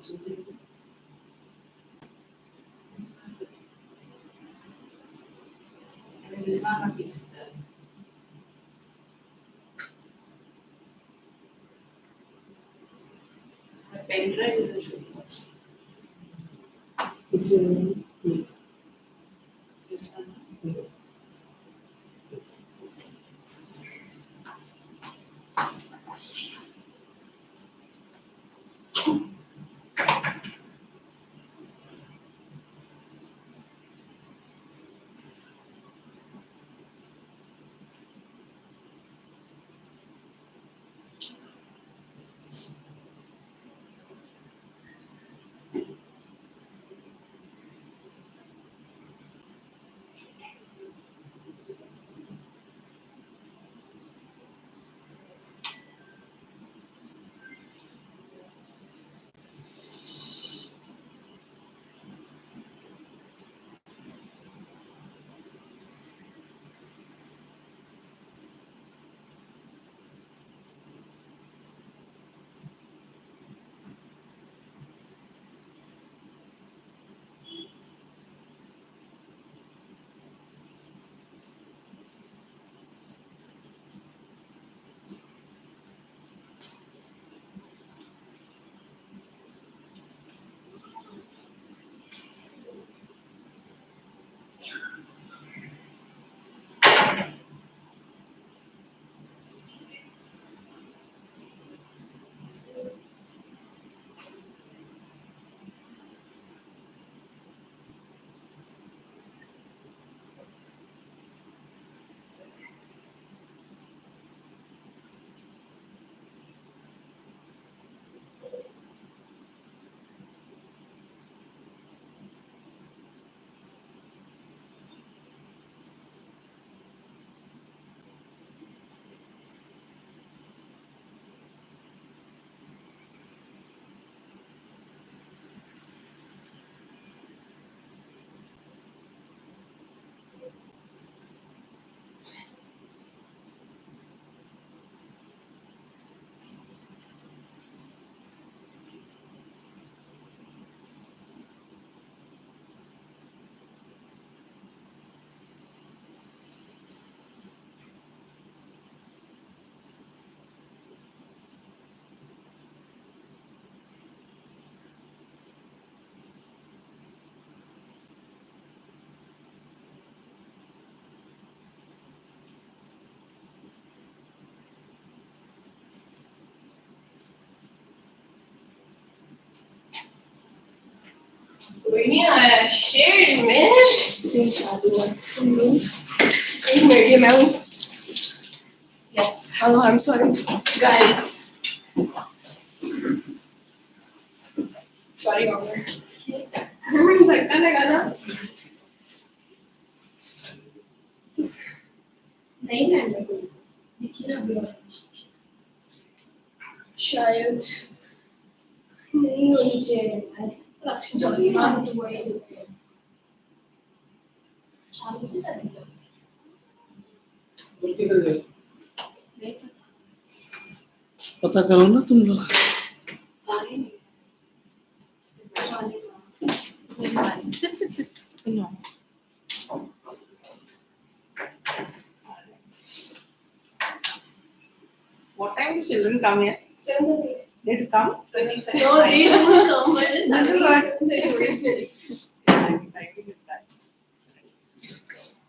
This one is the pen drive is a should watch. This one. Shit, man. Medium out. Yes. Hello, I'm sorry, guys. Sorry, Omar. धक्का लगा ना? नहीं है मेरे को. दिखी ना ब्लॉग. शायद नहीं होनी चाहिए. लक्ष्य जल्दी मार दो ये. चालू से कर दो. किधर गए? पता करो ना तुम लोग. Sit. No. What time do children come here? 7:30. They to come? 25. No, they don't come. But it's not.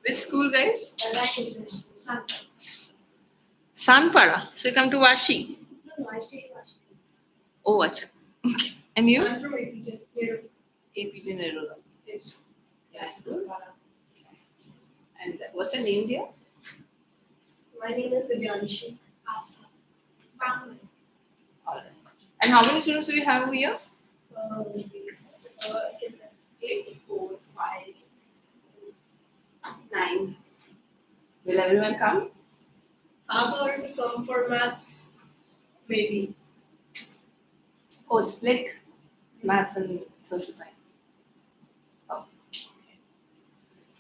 Which school, guys? Sanpada. So you come to Vashi? No, I stay in Vashi. Oh, acha. Okay. And you? I'm from APJ. APJ Nerula. Yes. That's good. And what's your name, dear? My name is Divyanshi. Asa. Bangalore. All right. And how many students do you have over here? 8, 4, 5, 9. Will everyone come? Other to come for maths, maybe. Oh, it's split. Maths and social science. Oh.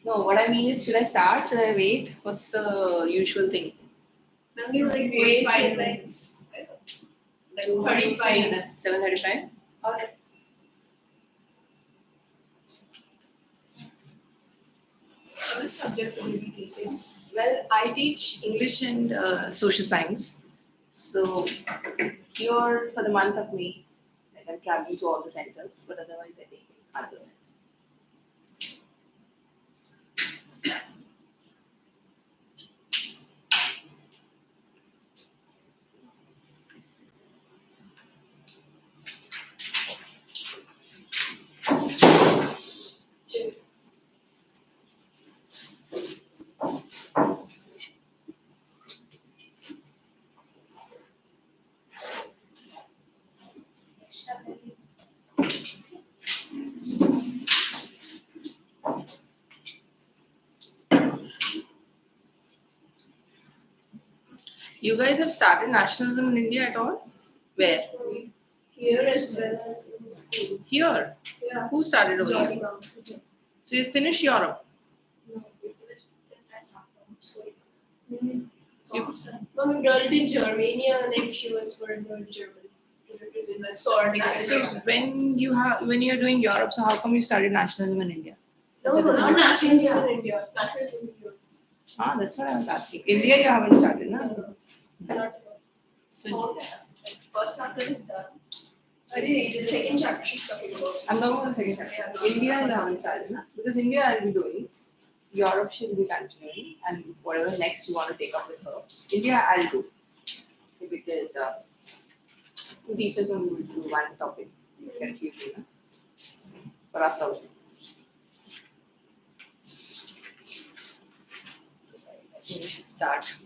No, what I mean is, should I start? Should I wait? What's the usual thing? Maybe like wait 5 minutes. Like 35. That's 7:35. Alright. Which subject will you be teaching? Well, I teach English and social science. So here for the month of May, like I'm traveling to all the centers, but otherwise I take others. You guys have started nationalism in India at all? Where? Here as well as in school. Here. Yeah. Who started over Johnny here? Mom. So you finished Europe. No, we finished the entire sophomore. So You- no, we did it in Germany and then she was for the German to represent the sword. So when you're doing Europe, so how come you started nationalism in India? No, not nationalism in India. Nationalism in Europe. Ah, that's what I was asking. India, you haven't started, no? No, not at all. So First chapter is done. The second chapter she's talking about. I'm talking about the second chapter. India, you haven't started, no? Because India, I'll be doing. Europe should be continuing, and whatever next you want to take up with her. India, I'll do. Because two teachers only will do one topic. It's confusing, no? For us also. I think we should start.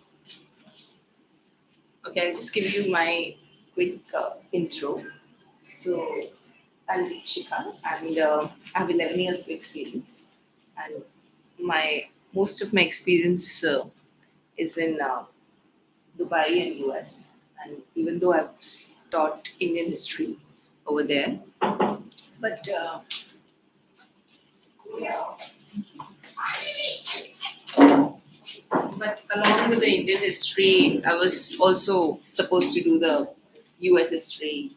Okay, I'll just give you my quick intro. So, I'm Deekshika and I have 11 years of experience. And most of my experience is in Dubai and US. And even though I've taught Indian history over there, but But along with the Indian history, I was also supposed to do the US history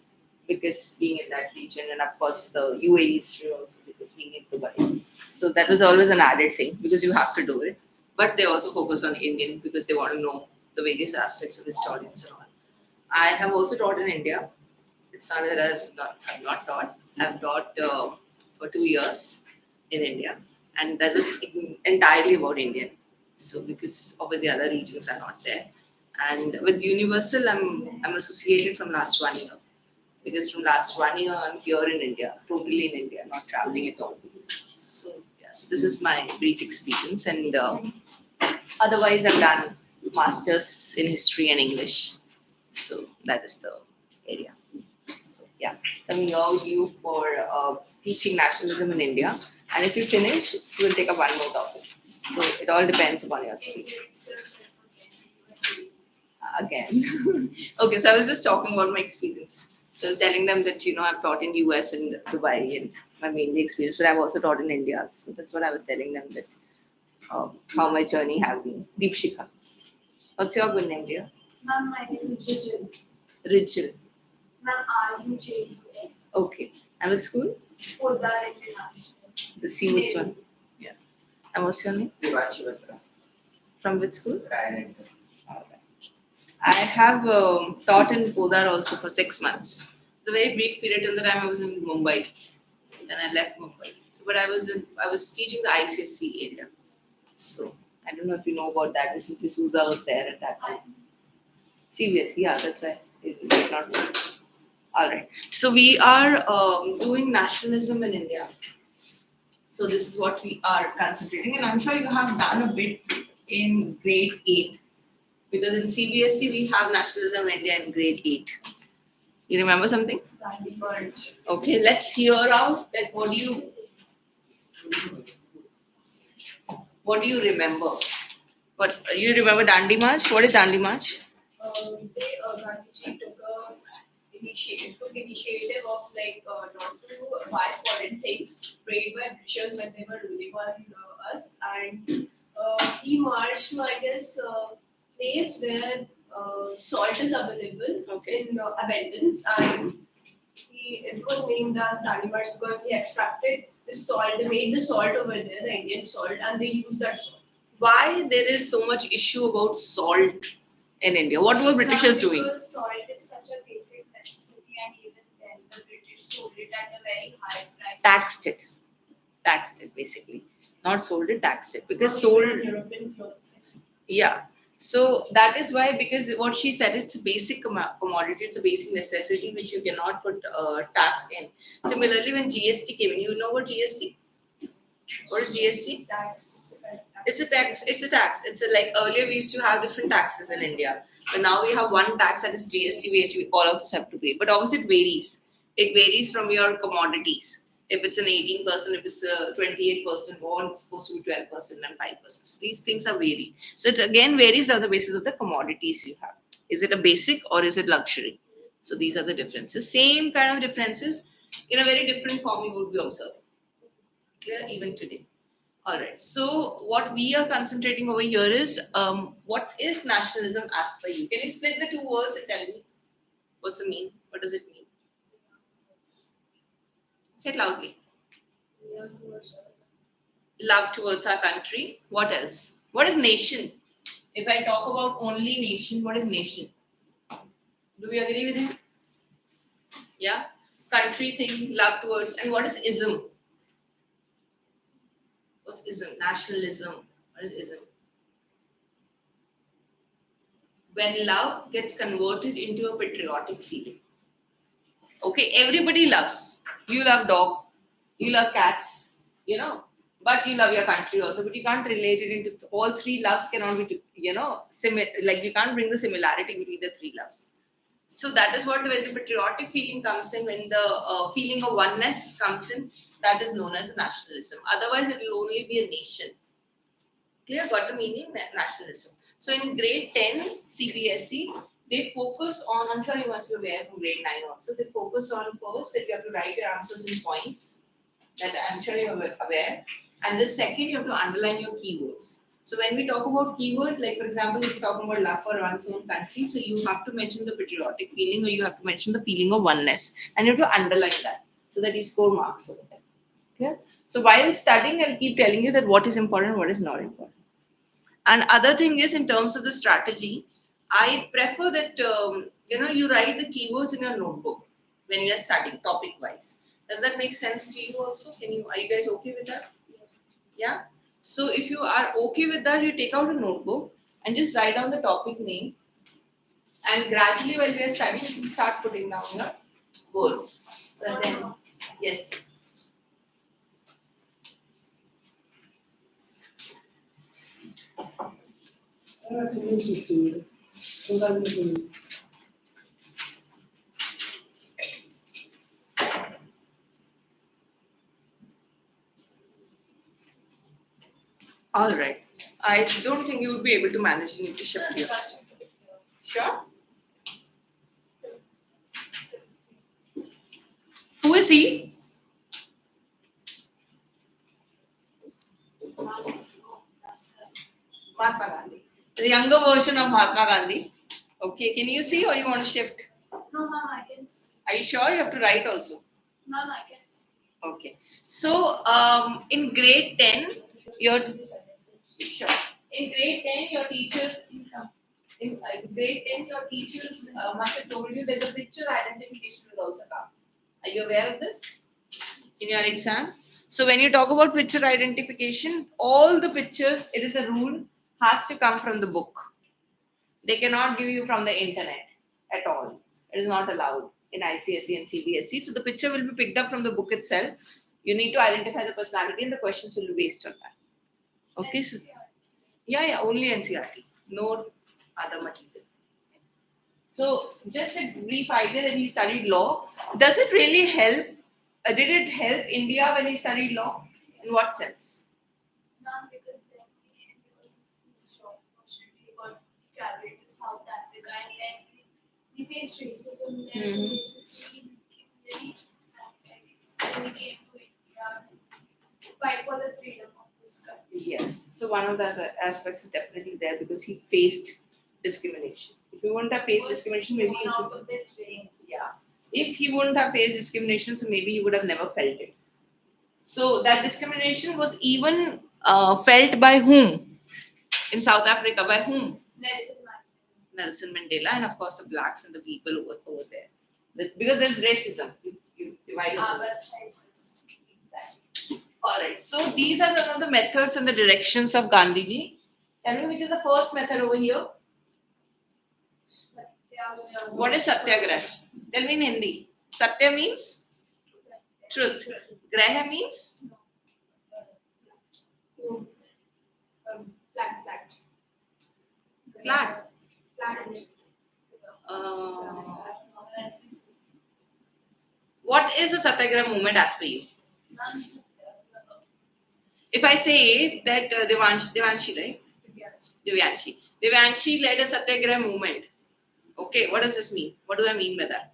because being in that region, and of course the UAE history also because being in Dubai. So that was always an added thing because you have to do it. But they also focus on Indian because they want to know the various aspects of historians and all. I have also taught in India. It's not that I've not taught. I've taught for 2 years in India, and that was entirely about Indian. So because obviously other regions are not there, and with Universal, I'm associated from last 1 year because from last 1 year I'm here in India, totally in India, not traveling at all. So yeah, so this is my brief experience, and otherwise I've done masters in history and English. So that is the area. So yeah, some year you for teaching nationalism in India, and if you finish, you will take up one more topic. So it all depends upon your speed. Again, okay. So I was just talking about my experience. So I was telling them that I've taught in US and Dubai and my mainly experience, but I've also taught in India. So that's what I was telling them that how my journey have been. Deepshika, what's your good name, dear? Ma'am, my name is Rijal. Rijal. Ma'am, RUJUA. Okay. And what school? Purda International. The Seawoods one. Yeah. And what's your name? VSH24. From which school? Alright. I have taught in Podar also for 6 months. It's a very brief period till the time I was in Mumbai. So then I left Mumbai. So, but I was teaching the ICSE area. So I don't know if you know about that. Mrs. D'Souza was there at that time. CBSE, yeah, that's why it might not work. All right. So we are doing nationalism in India. So this is what we are concentrating, and I'm sure you have done a bit in grade 8 because in CBSE we have nationalism in India in grade 8. You remember something? Okay, let's hear out that what do you remember? What you remember Dandi March? What is Dandi March? Gandhiji took initiative of not to buy foreign things made by Britishers when they were ruling on us, and he marched to place where salt is available in abundance, and it was named as Dandi March because he extracted this salt. They made the salt over there, the Indian salt, and they used that salt. Why there is so much issue about salt in India? What were Britishers doing? Because salt is such a basic necessity, and even then the British sold it at a very high price. Taxed it basically. Not sold it, taxed it. Because Not sold, even in European clothes. yeah. So that is why, because what she said, it's a basic commodity, it's a basic necessity which you cannot put tax in. Similarly, when GST came in, you know what GST? What is GST? Tax. It's a tax. It's a tax. It's a, like earlier we used to have different taxes in India, but now we have one tax, that is GST, which we all of us have to pay. But obviously it varies. It varies from your commodities. If it's an 18%, if it's a 28%, or it's supposed to be 12% and 5%. So these things are vary. So it again varies on the basis of the commodities you have. Is it a basic or is it luxury? So these are the differences. Same kind of differences in a very different form you would be observing. Clear? Even today. All right. So what we are concentrating over here is what is nationalism as per you? Can you split the two words and tell me what's the mean? What does it mean? Say it loudly. Love towards our country. What else? What is nation? If I talk about only nation, what is nation? Do we agree with him? Yeah. Country thing, love towards, and what is ism? What's ism? Nationalism. What is ism? When love gets converted into a patriotic feeling. Okay, everybody loves. You love dog, you love cats, you know, but you love your country also. But you can't relate it into all three loves cannot be, like you can't bring the similarity between the three loves. So that is what when the patriotic feeling comes in, when the feeling of oneness comes in, that is known as nationalism. Otherwise, it will only be a nation. Clear? Got the meaning? Nationalism. So in grade 10 CBSE, they focus on, I'm sure you must be aware from grade 9 also, they focus on first that you have to write your answers in points, that I'm sure you're aware. And the second, you have to underline your keywords. So when we talk about keywords, like for example, it's talking about love for one's own country, so you have to mention the patriotic feeling or you have to mention the feeling of oneness. And you have to underline that so that you score marks over there. Okay? So while studying, I'll keep telling you that what is important, what is not important. And other thing is, in terms of the strategy, I prefer that you write the keywords in your notebook when you are studying topic wise. Does that make sense to you also? Are you guys okay with that? Yes. Yeah. So if you are okay with that, you take out a notebook and just write down the topic name. And gradually, while we are studying, you can start putting down your words. So then, yes. All right. I don't think you would be able to manage. You need to shift here. Sure. Who is he? Mahatma Gandhi. The younger version of Mahatma Gandhi. Okay, can you see or you want to shift? No, ma'am, I can see. Are you sure you have to write also? Ma'am, I can see. Okay. So, in grade 10, your sure. In grade 10, your teachers must have told you that the picture identification will also come. Are you aware of this in your exam? So when you talk about picture identification, all the pictures, it is a rule, has to come from the book. They cannot give you from the internet at all. It is not allowed in ICSE and CBSE. So the picture will be picked up from the book itself. You need to identify the personality and the questions will be based on that. Okay, so yeah, only NCRT, no other material. So just a brief idea that he studied law. Does it really help? Did it help India when he studied law? In what sense? Ma'am, because then he was his short opportunity, got traveled to South Africa, and then he faced racism there. So basically, he became very so he came to India to fight for the freedom of this country. Yes. So one of the aspects is definitely there because he faced discrimination. If he wouldn't have faced discrimination, maybe he out of the train. yeah. If he wouldn't have faced discrimination, so maybe he would have never felt it. So that discrimination was even felt by whom? In South Africa, by whom? Nelson Mandela. Nelson Mandela, and of course the blacks and the people over there. Because there's racism. You divide up. Exactly. All right. So these are some of the methods and the directions of Gandhiji. Tell me which is the first method over here. What is satyagraha? Tell me in Hindi. Satya means truth. Graha means flat. What is a satyagraha movement as per you? If I say that Devanshi, right? Devyanshi led a satyagraha movement. Okay, what does this mean? What do I mean by that?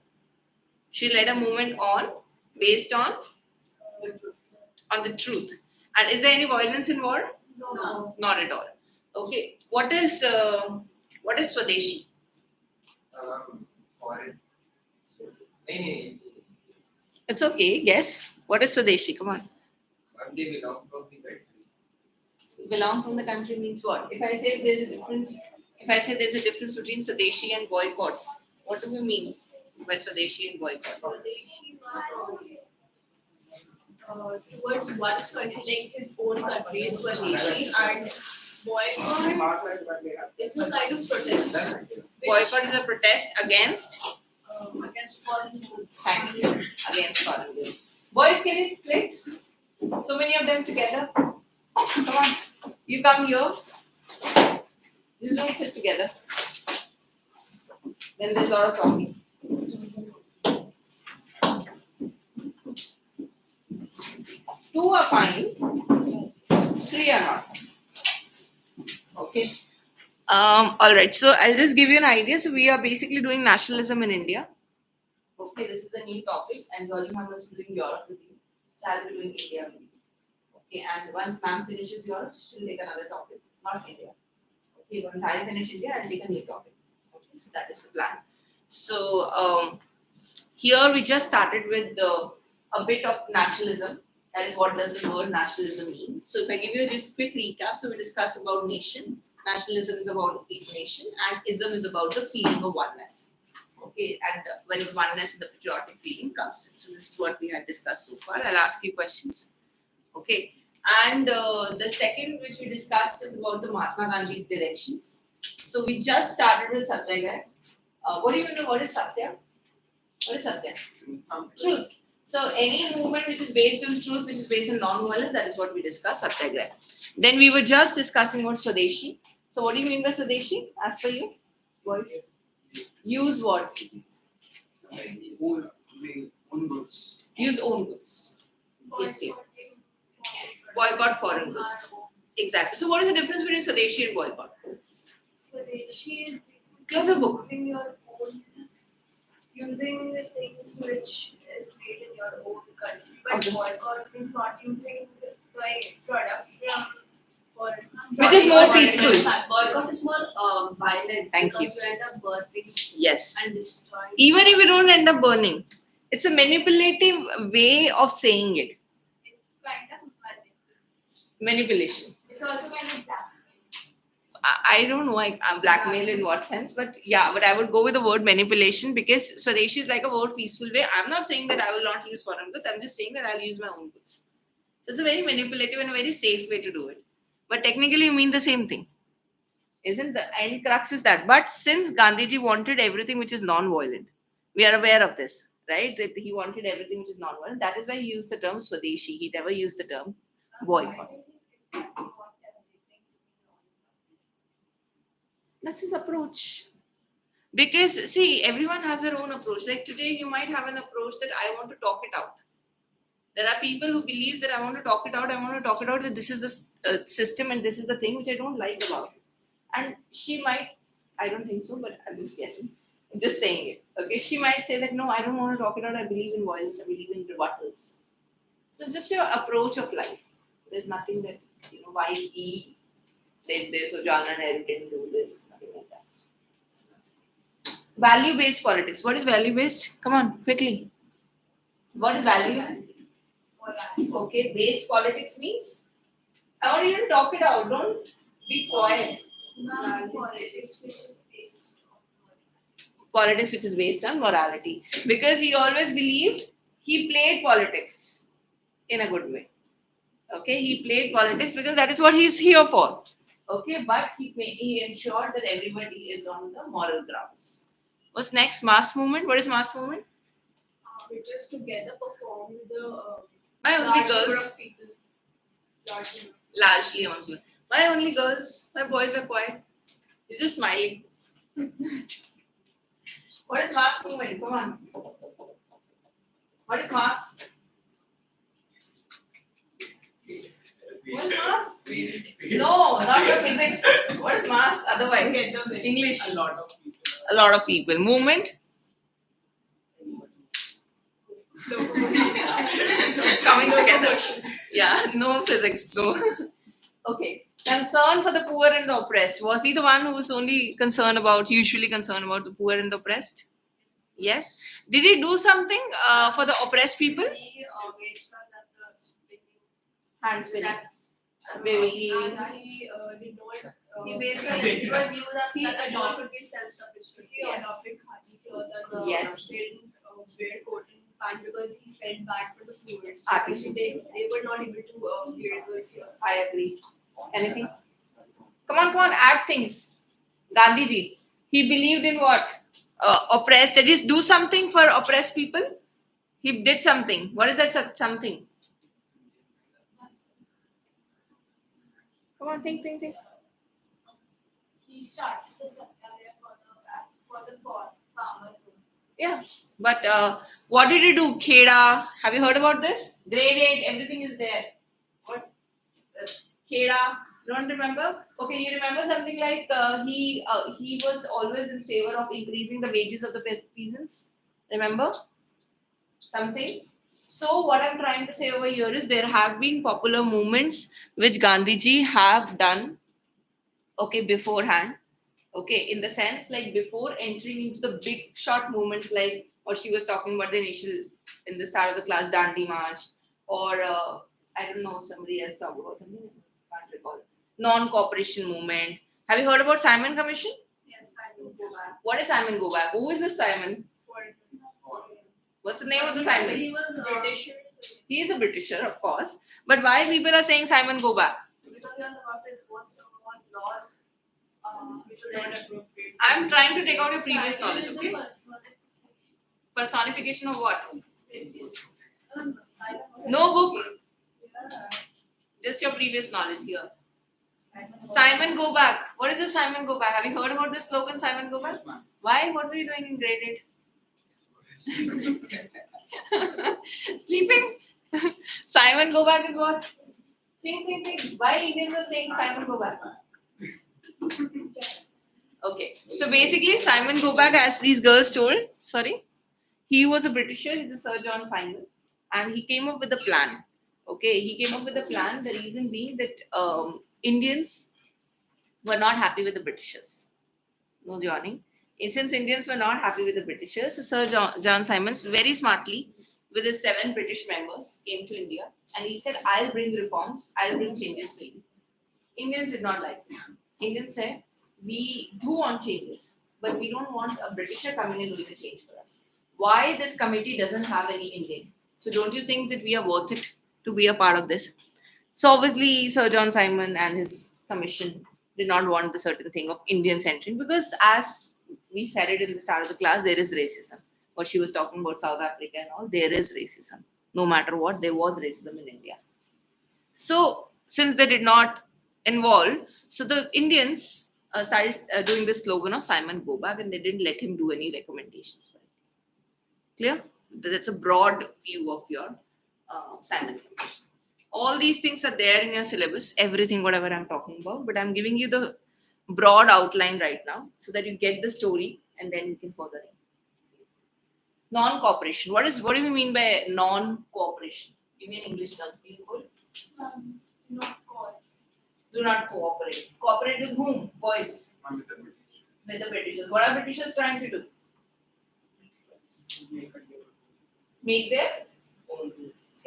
She led a movement based on the truth. And is there any violence involved? No. Not at all. Okay, what is Swadeshi? Foreign. It's okay. Guess what is Swadeshi? Come on. They belong from the country. Belong from the country means what? If I say there's a difference between Swadeshi and boycott, what do you mean by Swadeshi and boycott? Towards one's country, like his own country is Swadeshi, and boycott is a kind of protest. Boycott is a protest against Foreign goods. Thank you. Against foreign goods. Boys, can you split? So many of them together. Come on. You come here. Just don't sit together. Then there's a lot of talking. Two are fine. Three are not. Okay. All right. So I'll just give you an idea. So we are basically doing nationalism in India. Okay, this is the new topic, and Volume is doing Europe with you. So I'll be doing India with you. Okay, and once ma'am finishes Europe, she'll take another topic, not India. Okay, once I finish India, I'll take a new topic. Okay, so that is the plan. So here we just started with a bit of nationalism. That is, what does the word nationalism mean? So if I give you just a quick recap, so we discussed about nation. Nationalism is about the nation, and ism is about the feeling of oneness. Okay, and when oneness and the patriotic feeling comes in. So this is what we had discussed so far. I'll ask you questions. Okay, and the second which we discussed is about the Mahatma Gandhi's directions. So we just started with Satyagraha. What do you know? What is Satya? What is Satya? Truth. So any movement which is based on truth, which is based on non-violence, that is what we discussed, Satyagraha. Then we were just discussing about Swadeshi. So what do you mean by Swadeshi, as per you, boys? Use what? Own goods. Use own goods. Yes, dear. Boycott foreign goods. Exactly. So what is the difference between Swadeshi and boycott? Swadeshi is Close the book. using your own, using the things which is made in your own country. But Okay. boycott means not using products from foreign. Which is more peaceful. Boycott is more violent. Thank because you end up burning Yes. and destroying. Even if you don't end up burning, it's a manipulative way of saying it. It's kind of violent. Manipulation. It's also kind of black. I don't know blackmail in what sense, but yeah, but I would go with the word manipulation because Swadeshi is like a more peaceful way. I'm not saying that I will not use foreign goods. I'm just saying that I'll use my own goods. So it's a very manipulative and a very safe way to do it. But technically, you mean the same thing. Isn't the end crux is that? But since Gandhiji wanted everything which is non-violent, we are aware of this, right? That he wanted everything which is non-violent. That is why he used the term Swadeshi. He never used the term boycott. That's his approach. Because see, everyone has their own approach. Like today, you might have an approach that I want to talk it out. There are people who believe that I want to talk it out. I want to talk it out that this is the system and this is the thing which I don't like about it. And she might, I don't think so, but I'm just guessing. I'm just saying it. Okay, she might say that no, I don't want to talk it out. I believe in violence. I believe in rebuttals. So it's just your approach of life. There's nothing that why he did this or John and Eric didn't do this. Nothing like that. Value-based politics. What is value-based? Come on, quickly. What is value? Morality. Okay, based politics means? I want you to talk it out, don't be quiet. Politics, which is based on Politics which is based on morality. Because he always believed he played politics in a good way. Okay, he played politics because that is what he is here for. Okay, but he ensured that everybody is on the moral grounds. What's next? Mass movement. What is mass movement? which is together perform with the Why only large number girls? of people. Large number. Largely only. Why only girls? Why boys are quiet? He's just smiling. What is mass movement? Come on. What is mass? What is mass? No, not your physics. What is mass? Otherwise, English. A lot of people. A lot of people. Movement. Coming together. Yeah, no physics. No. Okay. Concern for the poor and the oppressed. Was he the one who was usually concerned about the poor and the oppressed? Yes. Did he do something for the oppressed people? He made sure that the spinning Hand spinning. and Maybe he did not. He made sure everyone knew that the dog would be self-sufficient. He adopted Khaji cloth and Yes. didn't wear coat and pant because he felt bad for the poor. So Artisans. they were not able to wear those clothes. I agree. Anything? Come on, add things. Gandhiji, he believed in what? Oppressed, that is, do something for oppressed people. He did something. What is that something? Come on, think. He started the area for the poor farmers. Yeah. But what did he do? Kheda. Have you heard about this? Grade 8, everything is there. What? Kheda. Don't remember? Okay, you remember something like he was always in favor of increasing the wages of the peasants. Remember? Something. So what I'm trying to say over here is there have been popular movements which Gandhiji have done. Okay, beforehand. Okay, in the sense like before entering into the big short movements like what she was talking about the initial in the start of the class Dandi March or I don't know somebody else talked about something I can't recall non-cooperation movement. Have you heard about Simon Commission? Yes, I will go back. What is Simon Go Back? Who is this Simon? What's the name of the Simon? He was British. He is a Britisher, of course. But why people are saying Simon Go Back? because they are about to enforce some more laws. Which is not appropriate. I'm trying to take out your previous knowledge, Simon is okay? the personification. Personification of what? I don't know. No book, Yeah. just your previous knowledge here. Simon Go Back. What is this Simon Go Back? Have you heard about this slogan, Simon Go Back? Why? What were you doing in grade 8? Sleeping? Simon Go Back is what? Think. Why Indians are saying Simon Go Back? Okay. So basically, Simon Go Back, as these girls told, sorry, he was a Britisher, he's a Sir John Simon, and he came up with a plan. Okay, he came up with a plan, the reason being that Indians were not happy with the Britishers. No joining. And since Indians were not happy with the Britishers, so Sir John Simons very smartly, with his 7 British members, came to India and he said, I'll bring reforms, I'll bring changes for you. Indians did not like it. Indians said, we do want changes, but we don't want a Britisher coming and doing a change for us. Why this committee doesn't have any Indian? So don't you think that we are worth it to be a part of this? So obviously Sir John Simon and his commission did not want the certain thing of Indians entering because as we said it in the start of the class, there is racism. What she was talking about South Africa and all, there is racism. No matter what, there was racism in India. So since they did not involve, so the Indians started doing the slogan of Simon Go Back and they didn't let him do any recommendations. Clear? That's a broad view of your Simon Commission. All these things are there in your syllabus, everything, whatever I'm talking about, but I'm giving you the broad outline right now so that you get the story and then you can further in. Non-cooperation. What do we mean by non-cooperation? Give me an English term. Not called. Do not cooperate. Cooperate with whom? Boys. With the British. With the Britishers. What are Britishers trying to do? Make their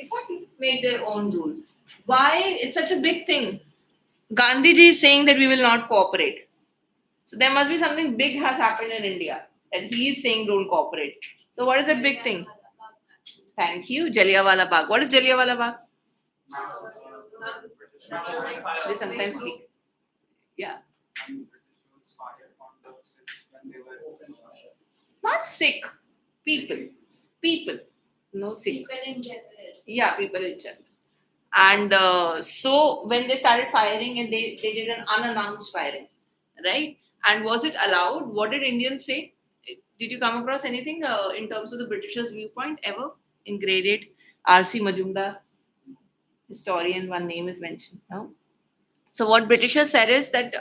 Exactly. Make their own rule. Why it's such a big thing? Gandhiji is saying that we will not cooperate. So there must be something big has happened in India that he is saying don't cooperate. So what is that big thing? Thank you. Jallianwala Bagh. What is Jallianwala Bagh? They sometimes speak. Yeah. Not sick. People. People. No sick. People in general. Yeah, people in general. And so when they started firing and they did an unannounced firing, right? And was it allowed? What did Indians say? Did you come across anything in terms of the Britishers' viewpoint ever in grade 8? R.C. Majumdar, historian, one name is mentioned. No? So what Britishers said is that,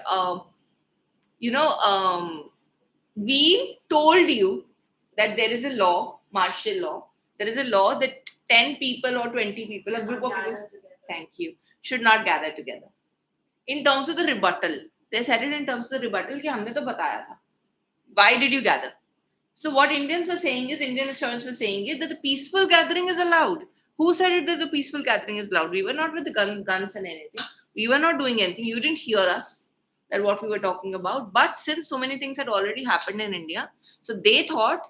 you know, we told you that there is a law, martial law. There is a law that 10 people or 20 people, a group of people, Gather together. thank you, should not gather together. In terms of the rebuttal, they said it in terms of the rebuttal कि हमने तो बताया था. Why did you gather? So what Indians were saying is, Indian historians were saying is that the peaceful gathering is allowed. Who said it that the peaceful gathering is allowed? We were not with the guns and anything. We were not doing anything. You didn't hear us that what we were talking about. But since so many things had already happened in India, so they thought,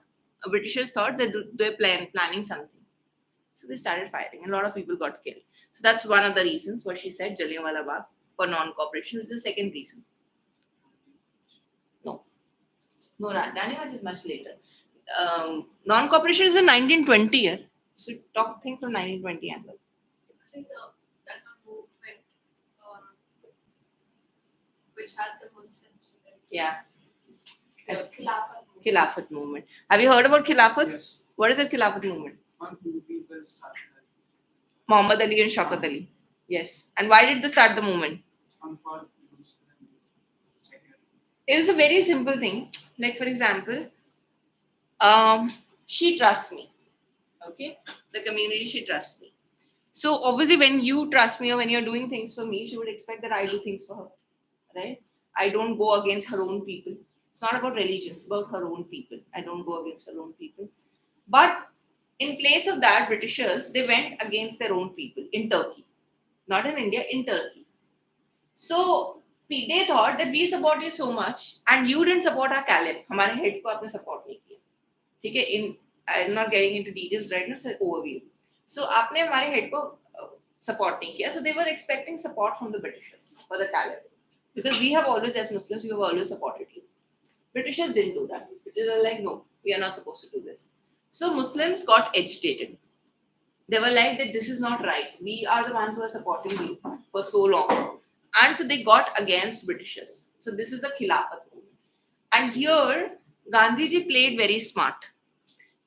Britishers thought that they were planning something. So they started firing, and a lot of people got killed. So that's one of the reasons what she said, Jallianwala Bagh for non-cooperation, which is the second reason. No, Gandhi is much later. Non-cooperation is in 1920 year. So think from 1920 angle. I think that movement which had the Muslims. Yeah. Khilafat movement. Khilafat movement. Have you heard about Khilafat? Yes. What is the Khilafat movement? One two people started. Muhammad Ali and Shaukat Ali. Yes. And why did they start the movement? One for Muslim. Second. It was a very simple thing. Like for example, she trusts me. Okay, the community she trusts me. So obviously, when you trust me or when you're doing things for me, she would expect that I do things for her, right? I don't go against her own people. It's not about religion; it's about her own people. I don't go against her own people. But in place of that, Britishers they went against their own people in Turkey, not in India, in Turkey. So they thought that we support you so much, and you didn't support our caliph. हमारे head को आपने support नहीं किया. ठीक है? I'm not getting into details right now. It's an overview. So आपने हमारे head को support नहीं किया. So they were expecting support from the Britishers for the caliph, because we have always, as Muslims, we have always supported you. Britishers didn't do that. Britishers were like, no, we are not supposed to do this. So Muslims got agitated. They were like that this is not right. We are the ones who are supporting you for so long. And so they got against Britishers. So this is the Khilafat movement. And here, Gandhiji played very smart.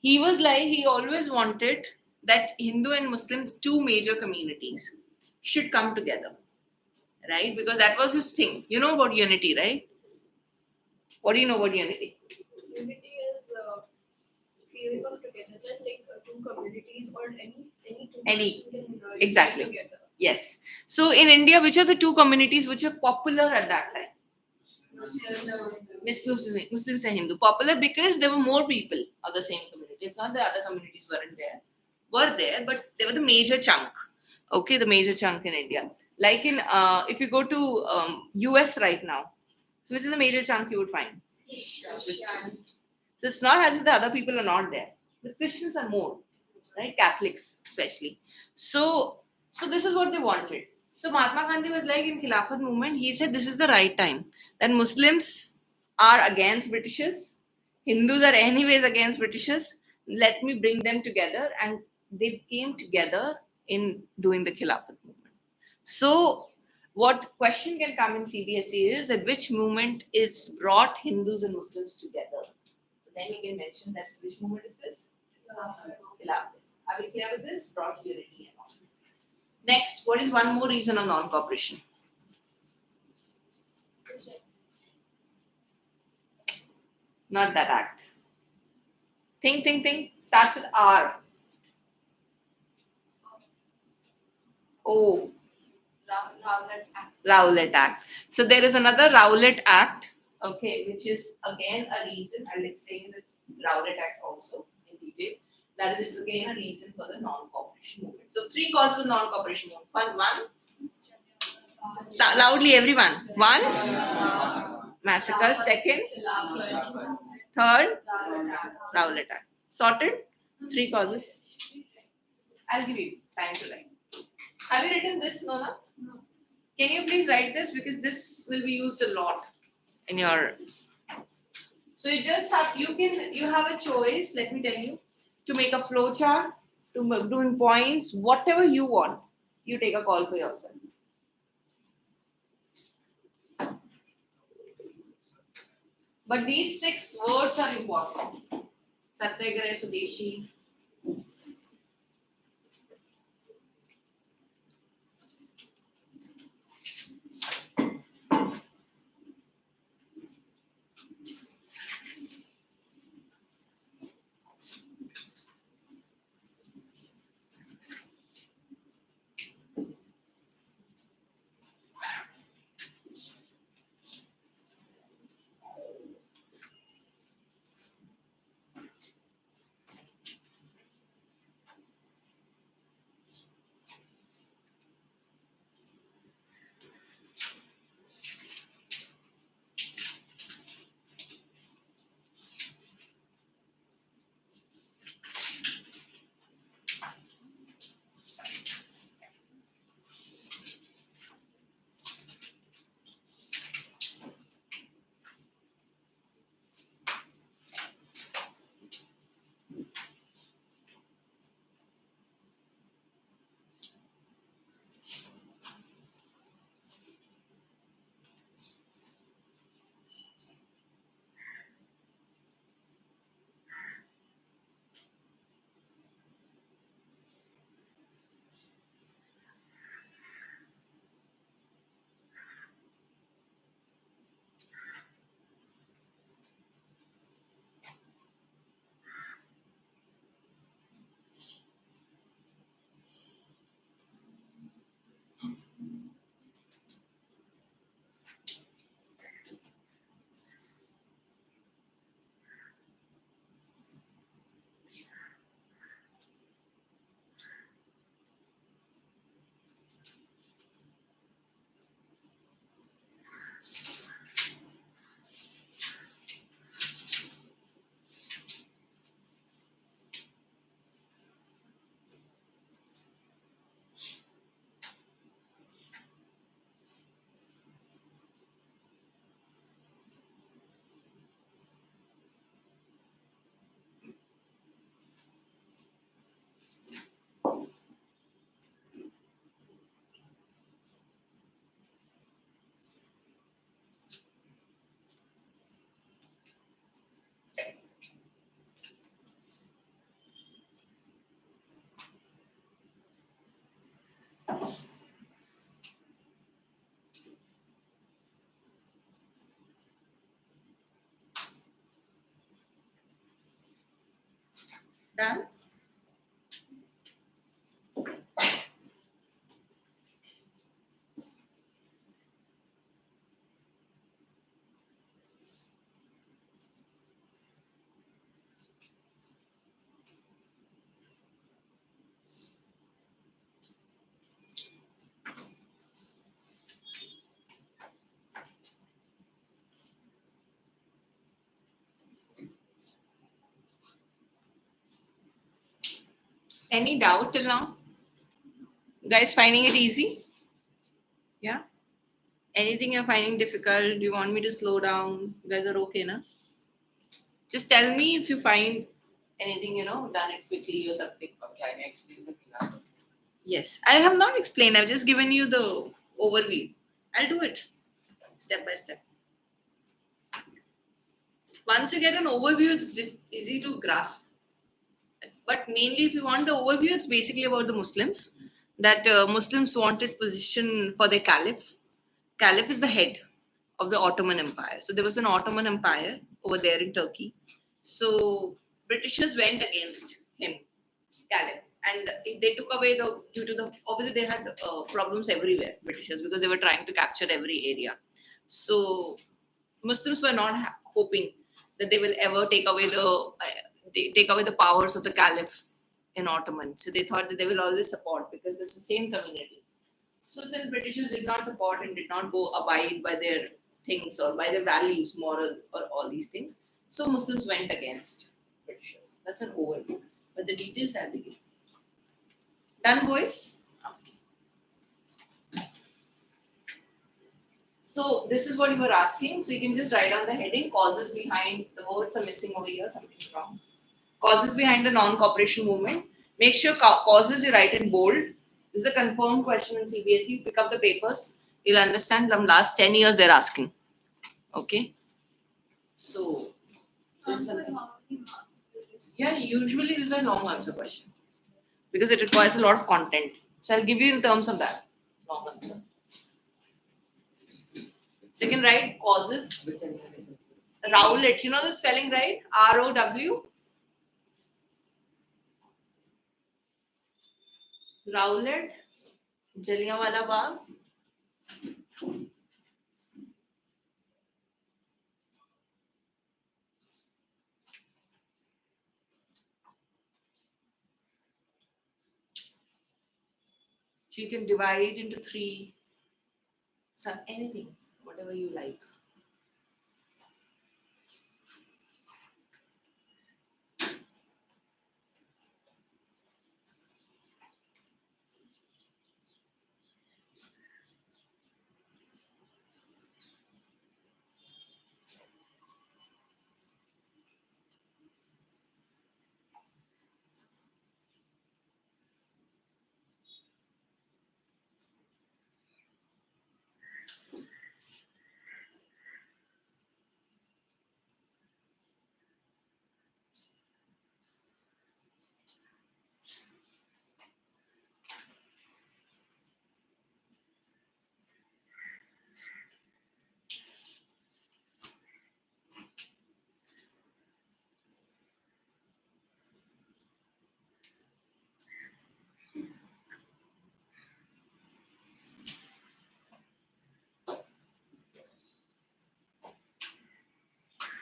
He was like, he always wanted that Hindu and Muslim, two major communities, should come together. Right? Because that was his thing. You know about unity, right? What do you know about unity? Unity is we come together, just like two communities or any two Any- person can exactly. together. Yes. So in India, which are the two communities which are popular at that time? Muslims and Hindu. Popular because there were more people of the same community. It's not the other communities weren't there. Were there, but they were the major chunk. Okay, the major chunk in India. Like in, if you go to US right now, so which is the major chunk you would find? Christians. So it's not as if the other people are not there. The Christians are more, right? Catholics especially. So this is what they wanted. So Mahatma Gandhi was like in Khilafat movement, he said this is the right time. That Muslims are against Britishers, Hindus are anyways against Britishers. Let me bring them together, and they came together in doing the Khilafat movement. So what question can come in CBSE is that which movement is brought Hindus and Muslims together? So then you can mention that which movement is this? Khilafat. Are we clear with this? Brought unity and all this. Next, what is one more reason of non-cooperation? Not that act. Think. Starts with R. O. Rowlatt Act. So there is another Rowlatt Act, okay, which is again a reason. I'll explain the Rowlatt Act also in detail. That is again a reason for the non-cooperation movement. So 3 causes of non-cooperation movement. One, loudly everyone. One, massacre. Second, third, Rowlatt Act. Sorted? 3 causes. I'll give you time to write. Have you written this, Nona? No. Can you please write this, because this will be used a lot in your. So you just have you have a choice. Let me tell you, to make a flow chart, to do in points, whatever you want. You take a call for yourself. But these 6 words are important. Satyagraha, Swadeshi. Done? Any doubt till now? Guys finding it easy? Yeah? Anything you're finding difficult? Do you want me to slow down? You guys are okay, na? Just tell me if you find anything, done it quickly or something. Can you explain the class? Yes. I have not explained. I've just given you the overview. I'll do it step by step. Once you get an overview, it's easy to grasp. But mainly, if you want the overview, it's basically about the Muslims. That Muslims wanted position for their caliph. Caliph is the head of the Ottoman Empire. So there was an Ottoman Empire over there in Turkey. So Britishers went against him, Caliph, and they took away obviously they had problems everywhere, Britishers, because they were trying to capture every area. So Muslims were not hoping that they will ever take away they take away the powers of the caliph in Ottoman. So they thought that they will always support because this is the same community. So since Britishers did not support and did not go abide by their things or by their values, moral or all these things, so Muslims went against Britishers. That's an overview. But the details I'll be giving. Done, boys? So this is what you were asking. So you can just write down the heading, causes behind, the words are missing over here, something's wrong. Causes behind the non-cooperation movement. Make sure causes you write in bold. This is a confirmed question in CBSE. Pick up the papers. You'll understand from last 10 years they're asking. Okay. So, yeah, usually this is a long answer question because it requires a lot of content. So I'll give you in terms of that. Long answer. Second, right? Causes. Rowlett. You know the spelling, right? R-O-W. Rowlett. Jallianwala Bagh. You can divide it into three. Some anything, whatever you like.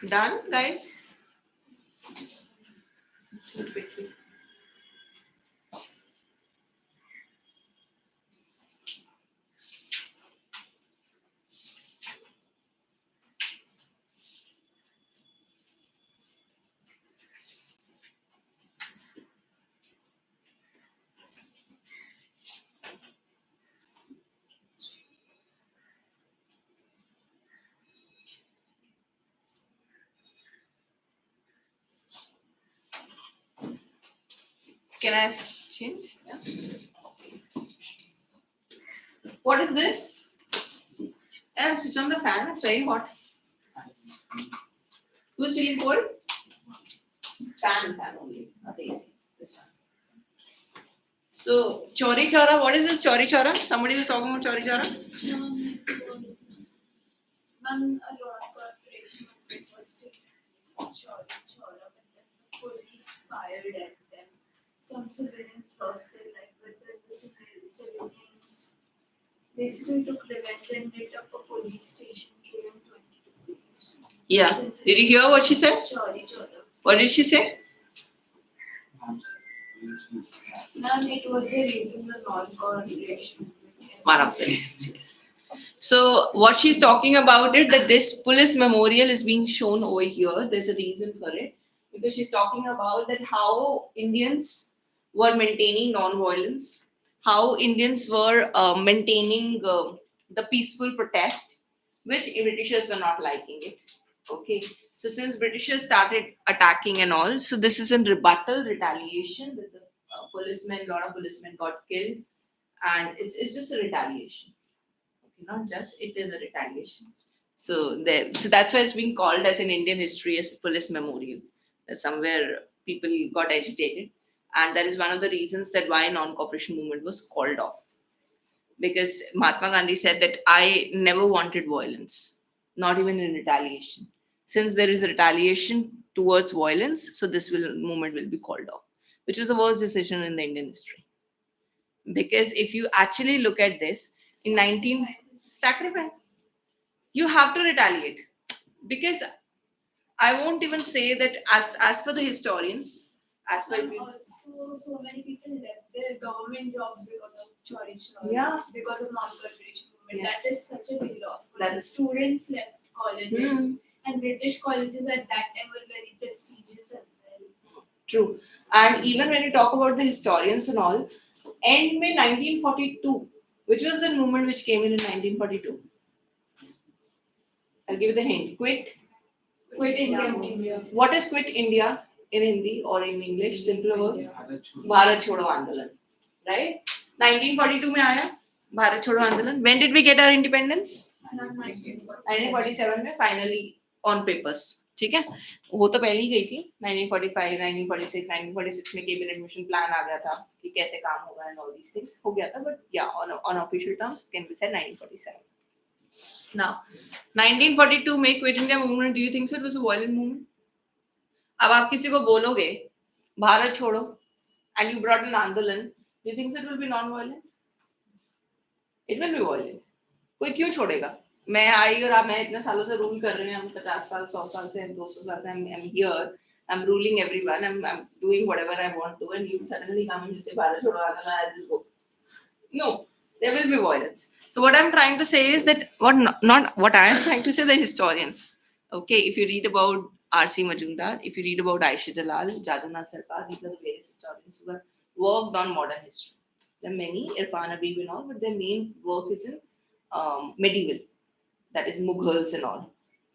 Done, guys? Let's do it quickly. Can I change? Yeah. What is this? And switch on the fan. It's very hot. Who's feeling cold? Fan only, not AC. This one. So, Chori Chora, what is this Chori Chora? Somebody was talking about Chori Chora? One corporation was taken Chora, but then the police fired at them. Some civilians lost their life, but then the civilians basically took revenge and lit up a police station, killing 22 police. Yeah. Did you hear what she said? Chora. What did she say? And it was a reason the non-correlation. One of the reasons, yes. So what she's talking about it that this police memorial is being shown over here. There's a reason for it because she's talking about that how Indians were maintaining non-violence, how Indians were maintaining the peaceful protest, which Britishers were not liking it. Okay, so since Britishers started attacking and all, so this is in rebuttal, retaliation. That the a lot of policemen got killed, and it's just a retaliation. Okay, not just it is a retaliation. So that's why it's being called as in Indian history as a police memorial. Somewhere people got agitated, and that is one of the reasons that why non-cooperation movement was called off. Because Mahatma Gandhi said that I never wanted violence, not even in retaliation. Since there is a retaliation towards violence, so this movement will be called off, which was the worst decision in the Indian history. Because if you actually look at this, in 19 sacrifice, you have to retaliate because I won't even say that as per the historians, as per And also, so many people left their government jobs because of Chori Chori, Yeah. because of non-cooperation movement. Yes. That is such a big loss. For That the is- students left colleges, Hmm. and British colleges at that time were very prestigious as well. True. And even when you talk about the historians and all, end May 1942, which was the movement which came in 1942. I'll give you the hint. Quit India Yeah. movement. What is Quit India in Hindi or in English? Simpler words. Bharat Bharat छोड़ो आंदोलन. Right? 1942 में आया भारत छोड़ो आंदोलन. When did we get our independence? Not 1940. 1947 में finally on papers. ठीक है, वो तो पहले ही गई थी 1945, 1946, 1946 में कैबिनेट मिशन प्लान आ गया था कि कैसे काम होगा एंड ऑल दीस थिंग्स हो गया था, बट या on official terms can be said 1947. Now 1942 में quit India movement, do you think so it was a violent movement? अब आप किसी को बोलोगे भारत छोड़ो एंड यू ब्रॉट एन आंदोलन, do you think so it will be non violent? It will be violent. कोई क्यों छोड़ेगा? मैं आई और आप, मैं इतने सालों से रूल कर रहे हैं, हम 50 साल 100 साल से 200 साल से I'm here, I'm ruling everyone, I'm doing whatever I want to, and you suddenly come and you say Bharat छोड़ो आंदोलन, I'll just go. No, there will be violence. So what I'm trying to say is that not what I am trying to say, the historians. Okay, if you read about R.C. Majumdar, if you read about Aisha Jalal, Jadanath Sarkar, these are the various historians who have worked on modern history. There are many, Irfan Habib and all, but their main work is in medieval. That is Mughals and all,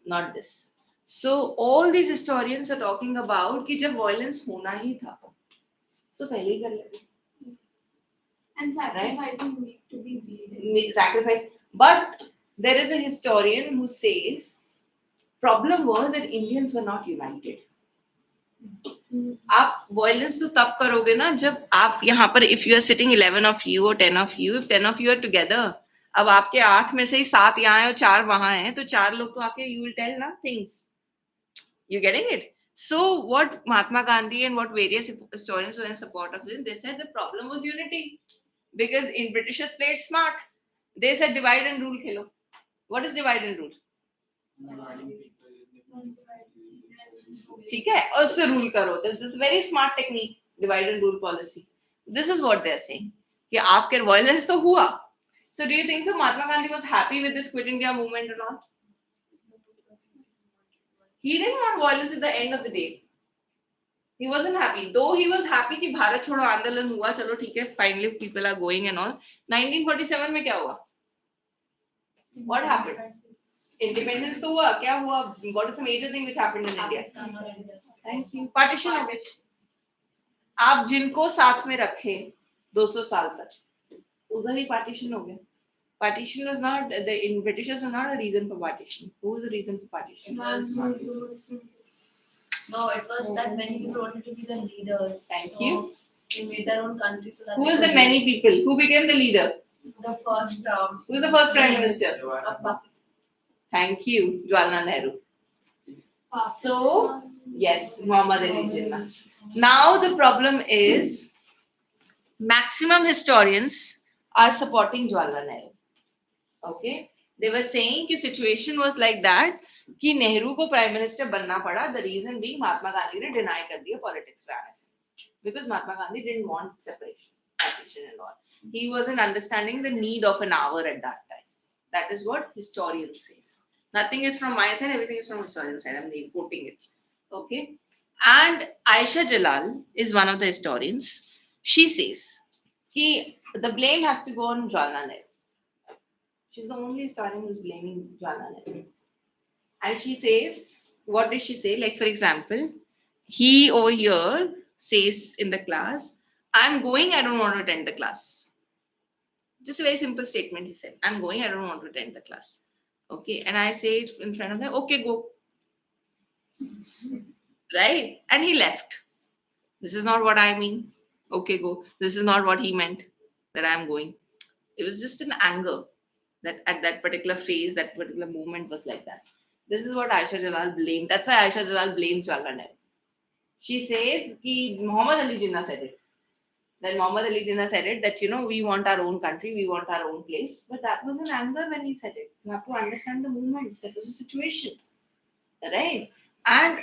not this. So all these historians are talking about कि जब violence होना ही था, so पहले ही कर लेते. And sacrificing need to be made. Sacrifice. But there is a historian who says problem was that Indians were not united. आप violence तो तब करोगे ना जब आप यहाँ पर, if you are sitting 11 of you or 10 of you, if 10 of you are together, अब आपके 8 में से ही 7 यहाँ है और 4 वहां हैं, तो 4 लोग तो आके you will tell ना things. You getting it? So what Mahatma Gandhi and what various historians were in support of this, they said the problem was unity, because in Britishers played smart. They said divide and rule Khelo. What is divide and rule? ठीक है, और उससे rule करो. This very smart technique, divide and rule policy. This is what they're saying, कि आपके violence तो हुआ. So do you think so Mahatma Gandhi was happy with this Quit India movement or not? He didn't want violence at the end of the day. He wasn't happy. Though he was happy कि भारत छोड़ो आंदोलन हुआ, चलो ठीक है, finally people are going and all. 1947 में क्या हुआ? What happened? Independence तो हुआ, क्या हुआ? What is the major thing which happened in India? Thank you. Partition हो गया. आप जिनको साथ में रखे 200 साल तक, उधर ही partition हो गया. Partition was not, the Britishers were not a reason for partition. Who was the reason for partition? No, it was that many people wanted to be the leaders. Thank you. They made their own country so that Who they is the could many people? Who became the leader? the first Who is the first prime minister? of Pakistan. Thank you, Jawaharlal Nehru. So, yes, Muhammad Ali Jinnah. Now the problem is, maximum historians are supporting Jawaharlal Nehru. Okay, they were saying कि situation was like that कि नेहरू को prime minister बनना पड़ा. The reason being Mahatma Gandhi ने deny कर दिया politics में आने से, because Mahatma Gandhi didn't want separation, partition and all. He wasn't understanding the need of an hour at that time. That is what historians say. Nothing is from my side, everything is from historians' side. I'm quoting it. Okay. And Aisha Jalal is one of the historians. She says कि the blame has to go on Jawaharlal Nehru. She's the only historian who's blaming Jawaharlal Nehru. And she says, what did she say? Like, for example, he over here says in the class, I'm going, I don't want to attend the class. Just a very simple statement he said. I'm going, I don't want to attend the class. Okay. And I say it in front of them, okay, go. Right? And he left. This is not what I mean. Okay, go. This is not what he meant, that I'm going. It was just an anger that at that particular phase, that particular moment was like that. This is what Aisha Jalal blamed. That's why Aisha Jalal blames Jawaharlal Nehru. She says कि Muhammad Ali Jinnah said it. Then Muhammad Ali Jinnah said it that, we want our own country, we want our own place. But that was an anger when he said it. You have to understand the movement. That was a situation. Right? And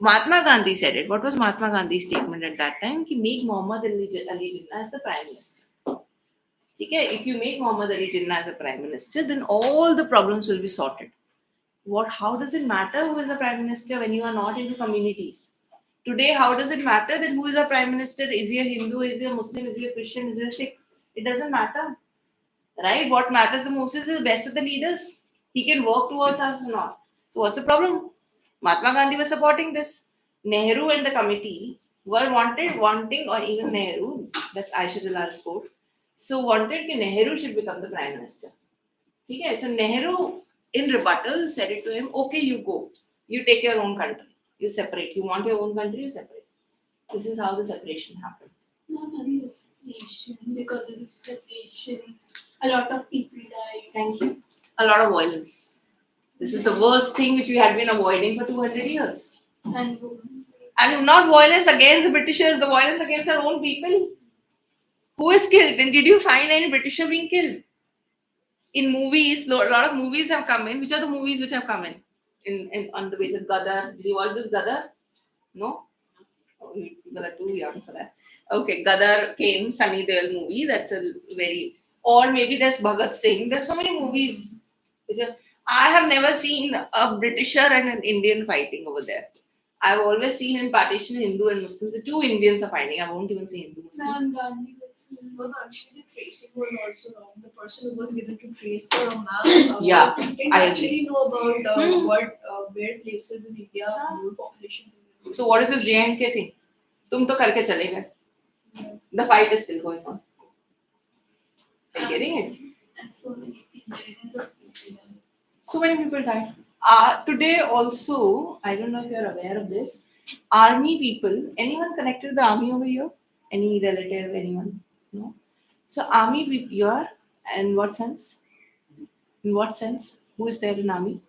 Mahatma Gandhi said it. What was Mahatma Gandhi's statement at that time? Ki make Muhammad Ali Jinnah as the Prime Minister. Okay? If you make Muhammad Ali Jinnah as a Prime Minister, then all the problems will be sorted. How does it matter who is the Prime Minister when you are not into communities? Today, how does it matter that who is the Prime Minister? Is he a Hindu? Is he a Muslim? Is he a Christian? Is he a Sikh? It doesn't matter. Right? What matters the most is the best of the leaders. He can work towards us or not. So what's the problem? Mahatma Gandhi was supporting this. Nehru and the committee were wanting, or even Nehru, that's Aisha Jalal's quote, so wanted that Nehru should become the Prime Minister. Okay, so Nehru in rebuttal said it to him, okay, you go. You take your own country. You separate. You want your own country, you separate. This is how the separation happened. Not only the separation, because of the separation, a lot of people died. Thank you. A lot of violence. This is the worst thing which we had been avoiding for 200 years. And not violence against the Britishers, the violence against our own people. Who is killed? And did you find any Britisher being killed? In movies, a lot of movies have come in. Which are the movies which have come in? On the basis of Gadar. Did you watch this Gadar? No? Oh, people are too young for that. Okay, Gadar came, Sunny Deol movie. That's a very, or maybe there's Bhagat Singh. There's so many movies which are. I have never seen a Britisher and an Indian fighting over there. I've always seen in partition Hindu and Muslim. The two Indians are fighting. I won't even say Hindu Muslim. Ma'am, Gandhi was Well, actually, the tracing was also wrong. The person who was given to trace the map Yeah, didn't I actually know about where places in India more population. So what is this J&K thing? तुम तो करके चले गए. The fight is still going on. Are you getting it? and so many people, millions of people died. So many people died. Today also, I don't know if you're aware of this, army people, anyone connected to the army over here? Any relative, anyone? No? So army people, you are? In what sense? In what sense? Who is there in army?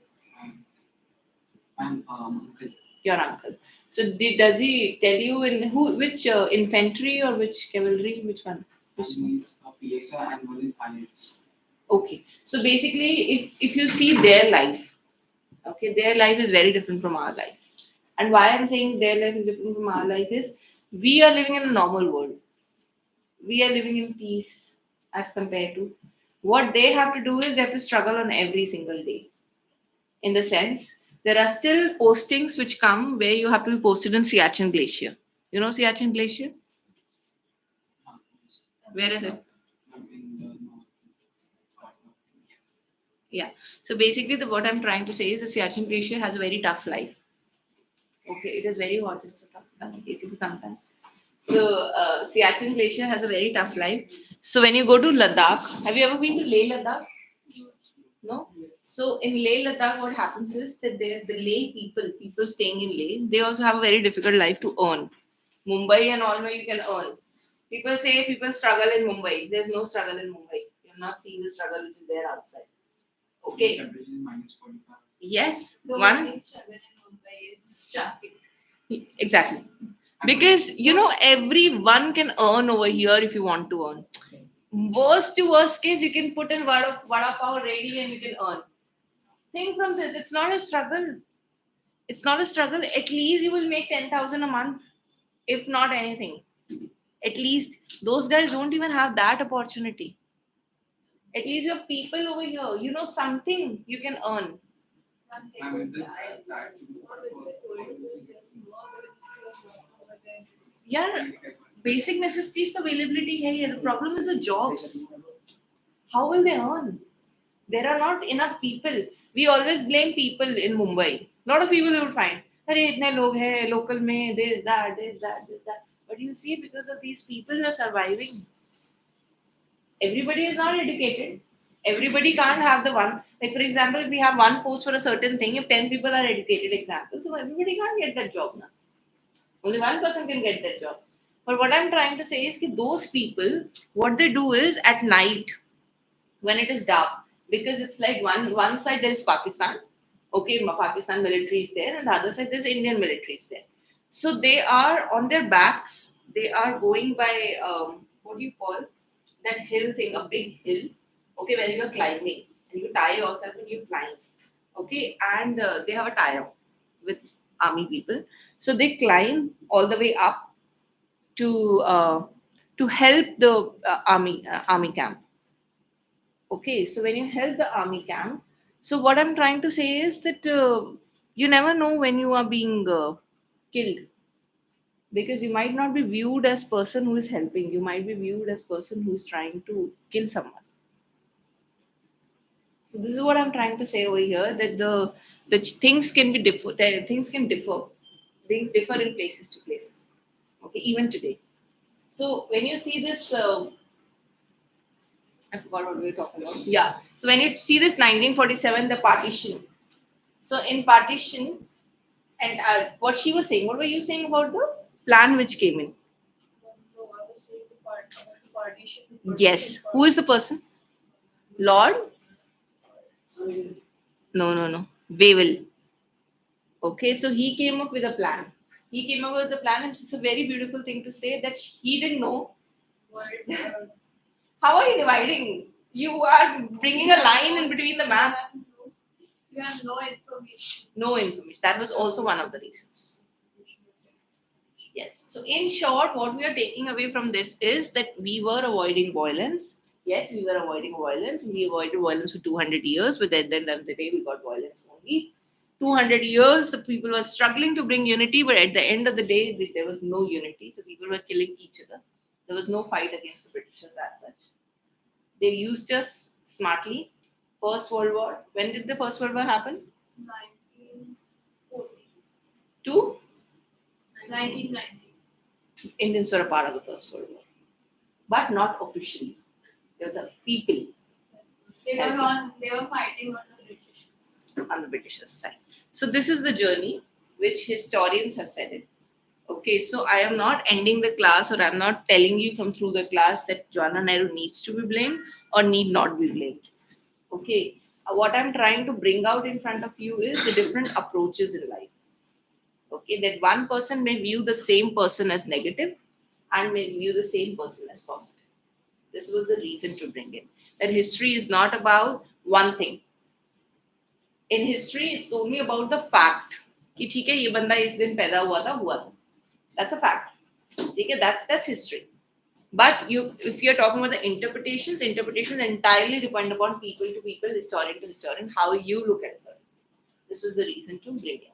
Uncle. Your uncle. So does he tell you in which infantry or which cavalry, which one? Which One is a PSI and one is IS. Okay. So basically, if you see their life, okay, their life is very different from our life. And why I'm saying their life is different from our life is we are living in a normal world. We are living in peace as compared to what they have to do is they have to struggle on every single day. In the sense, there are still postings which come where you have to be posted in Siachen Glacier. You know Siachen Glacier? Where is it? In the north part of India. Yeah. So basically, what I'm trying to say is the Siachen Glacier has a very tough life. Okay, it is very hot, just to talk about the case for some time. So Siachen Glacier has a very tough life. So when you go to Ladakh, have you ever been to Leh Ladakh? No. So in Leh Ladakh, what happens is that the Leh people staying in Leh, they also have a very difficult life to earn. Mumbai and all where you can earn. People say people struggle in Mumbai. There's no struggle in Mumbai. You're not seeing the struggle which is there outside. Okay. Temperature is -45. Yes. The One. only struggle in Mumbai is traffic. Exactly. Because everyone can earn over here if you want to earn. Worst to worst case, you can put in vada pav ready and you can earn. Think from this, it's not a struggle. It's not a struggle. At least you will make 10,000 a month, if not anything. At least those guys don't even have that opportunity. At least you have people over here. You know something you can earn. I mean, the Yeah, basic necessities to availability hai. The problem is the jobs. How will they earn? There are not enough people. We always blame people in Mumbai. A lot of people you would find. Arey, itne log hai, local mein, this, that, this, that, this, that. But you see, because of these people who are surviving, everybody is not educated. Everybody can't have the one. Like, for example, if we have one post for a certain thing, if 10 people are educated, example, so everybody can't get that job now. Only one person can get that job. But what I'm trying to say is that those people, what they do is at night, when it is dark, because it's like one side there is Pakistan, okay, Pakistan military is there, and the other side there's Indian military is there. So they are on their backs. They are going by what do you call that hill thing, a big hill, okay, where you are climbing and you tie yourself and you climb, okay, and they have a tire with army people. So they climb all the way up to help the army camp. Okay, so when you help the army camp, so what I'm trying to say is that you never know when you are being killed, because you might not be viewed as person who is helping. You might be viewed as person who is trying to kill someone. So this is what I'm trying to say over here, that the things can be differ. Things can differ. Things differ in places to places. Okay, even today. So when you see this, I forgot what we were talking about. Yeah. So when you see this 1947, the partition. So in partition, and what she was saying, what were you saying about the plan which came in? No, I was saying about the partition. Yes. Who is the person? Lord? No, no, no. Wavell. Okay, so he came up with a plan. He came up with a plan, and it's a very beautiful thing to say that he didn't know. How are you dividing? You are bringing a line in between the map. You have no information. No information. That was also one of the reasons. Yes. So in short, what we are taking away from this is that we were avoiding violence. Yes, we were avoiding violence. We avoided violence for 200 years, but at the end of the day, we got violence only. 200 years, the people were struggling to bring unity, but at the end of the day, there was no unity. The people were killing each other. There was no fight against the Britishers as such. They used us smartly. First World War. When did the First World War happen? 1940. Two 1990. Indians were a part of the First World War, but not officially. They were the people They were fighting on the British. on the Britishers' side. So this is the journey which historians have said it. Okay, so I am not ending the class, or I'm not telling you from through the class that Jawaharlal Nehru needs to be blamed or need not be blamed. Okay, what I'm trying to bring out in front of you is the different approaches in life. Okay, that one person may view the same person as negative and may view the same person as positive. This was the reason to bring it. That history is not about one thing. In history, it's only about the fact. कि ठीक है ये बंदा इस दिन पैदा हुआ था. That's a fact. ठीक है, that's history. But if you're talking about the interpretations entirely depend upon people to people, historian to historian, how you look at a certain. This was the reason to bring it.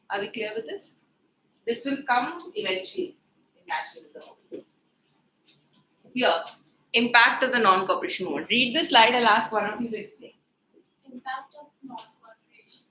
Are we clear with this? This will come eventually in nationalism. Here, impact of the non-cooperation movement. Read the slide. I'll ask one of you to explain. Impact of non-cooperation.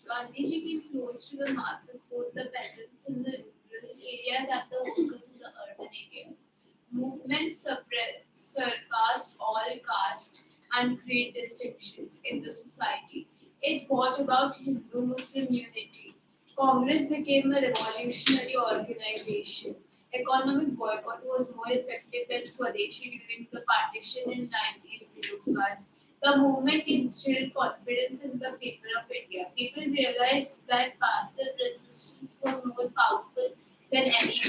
Gandhiji came close to the masses, both the peasants in the rural areas and the workers in the urban areas. Movement surpassed all caste and creed distinctions in the society. It brought about Hindu-Muslim unity. Congress became a revolutionary organization. Economic boycott was more effective than Swadeshi during the partition in 1901. The movement instilled confidence in the people of India. People realized that passive resistance was more powerful than any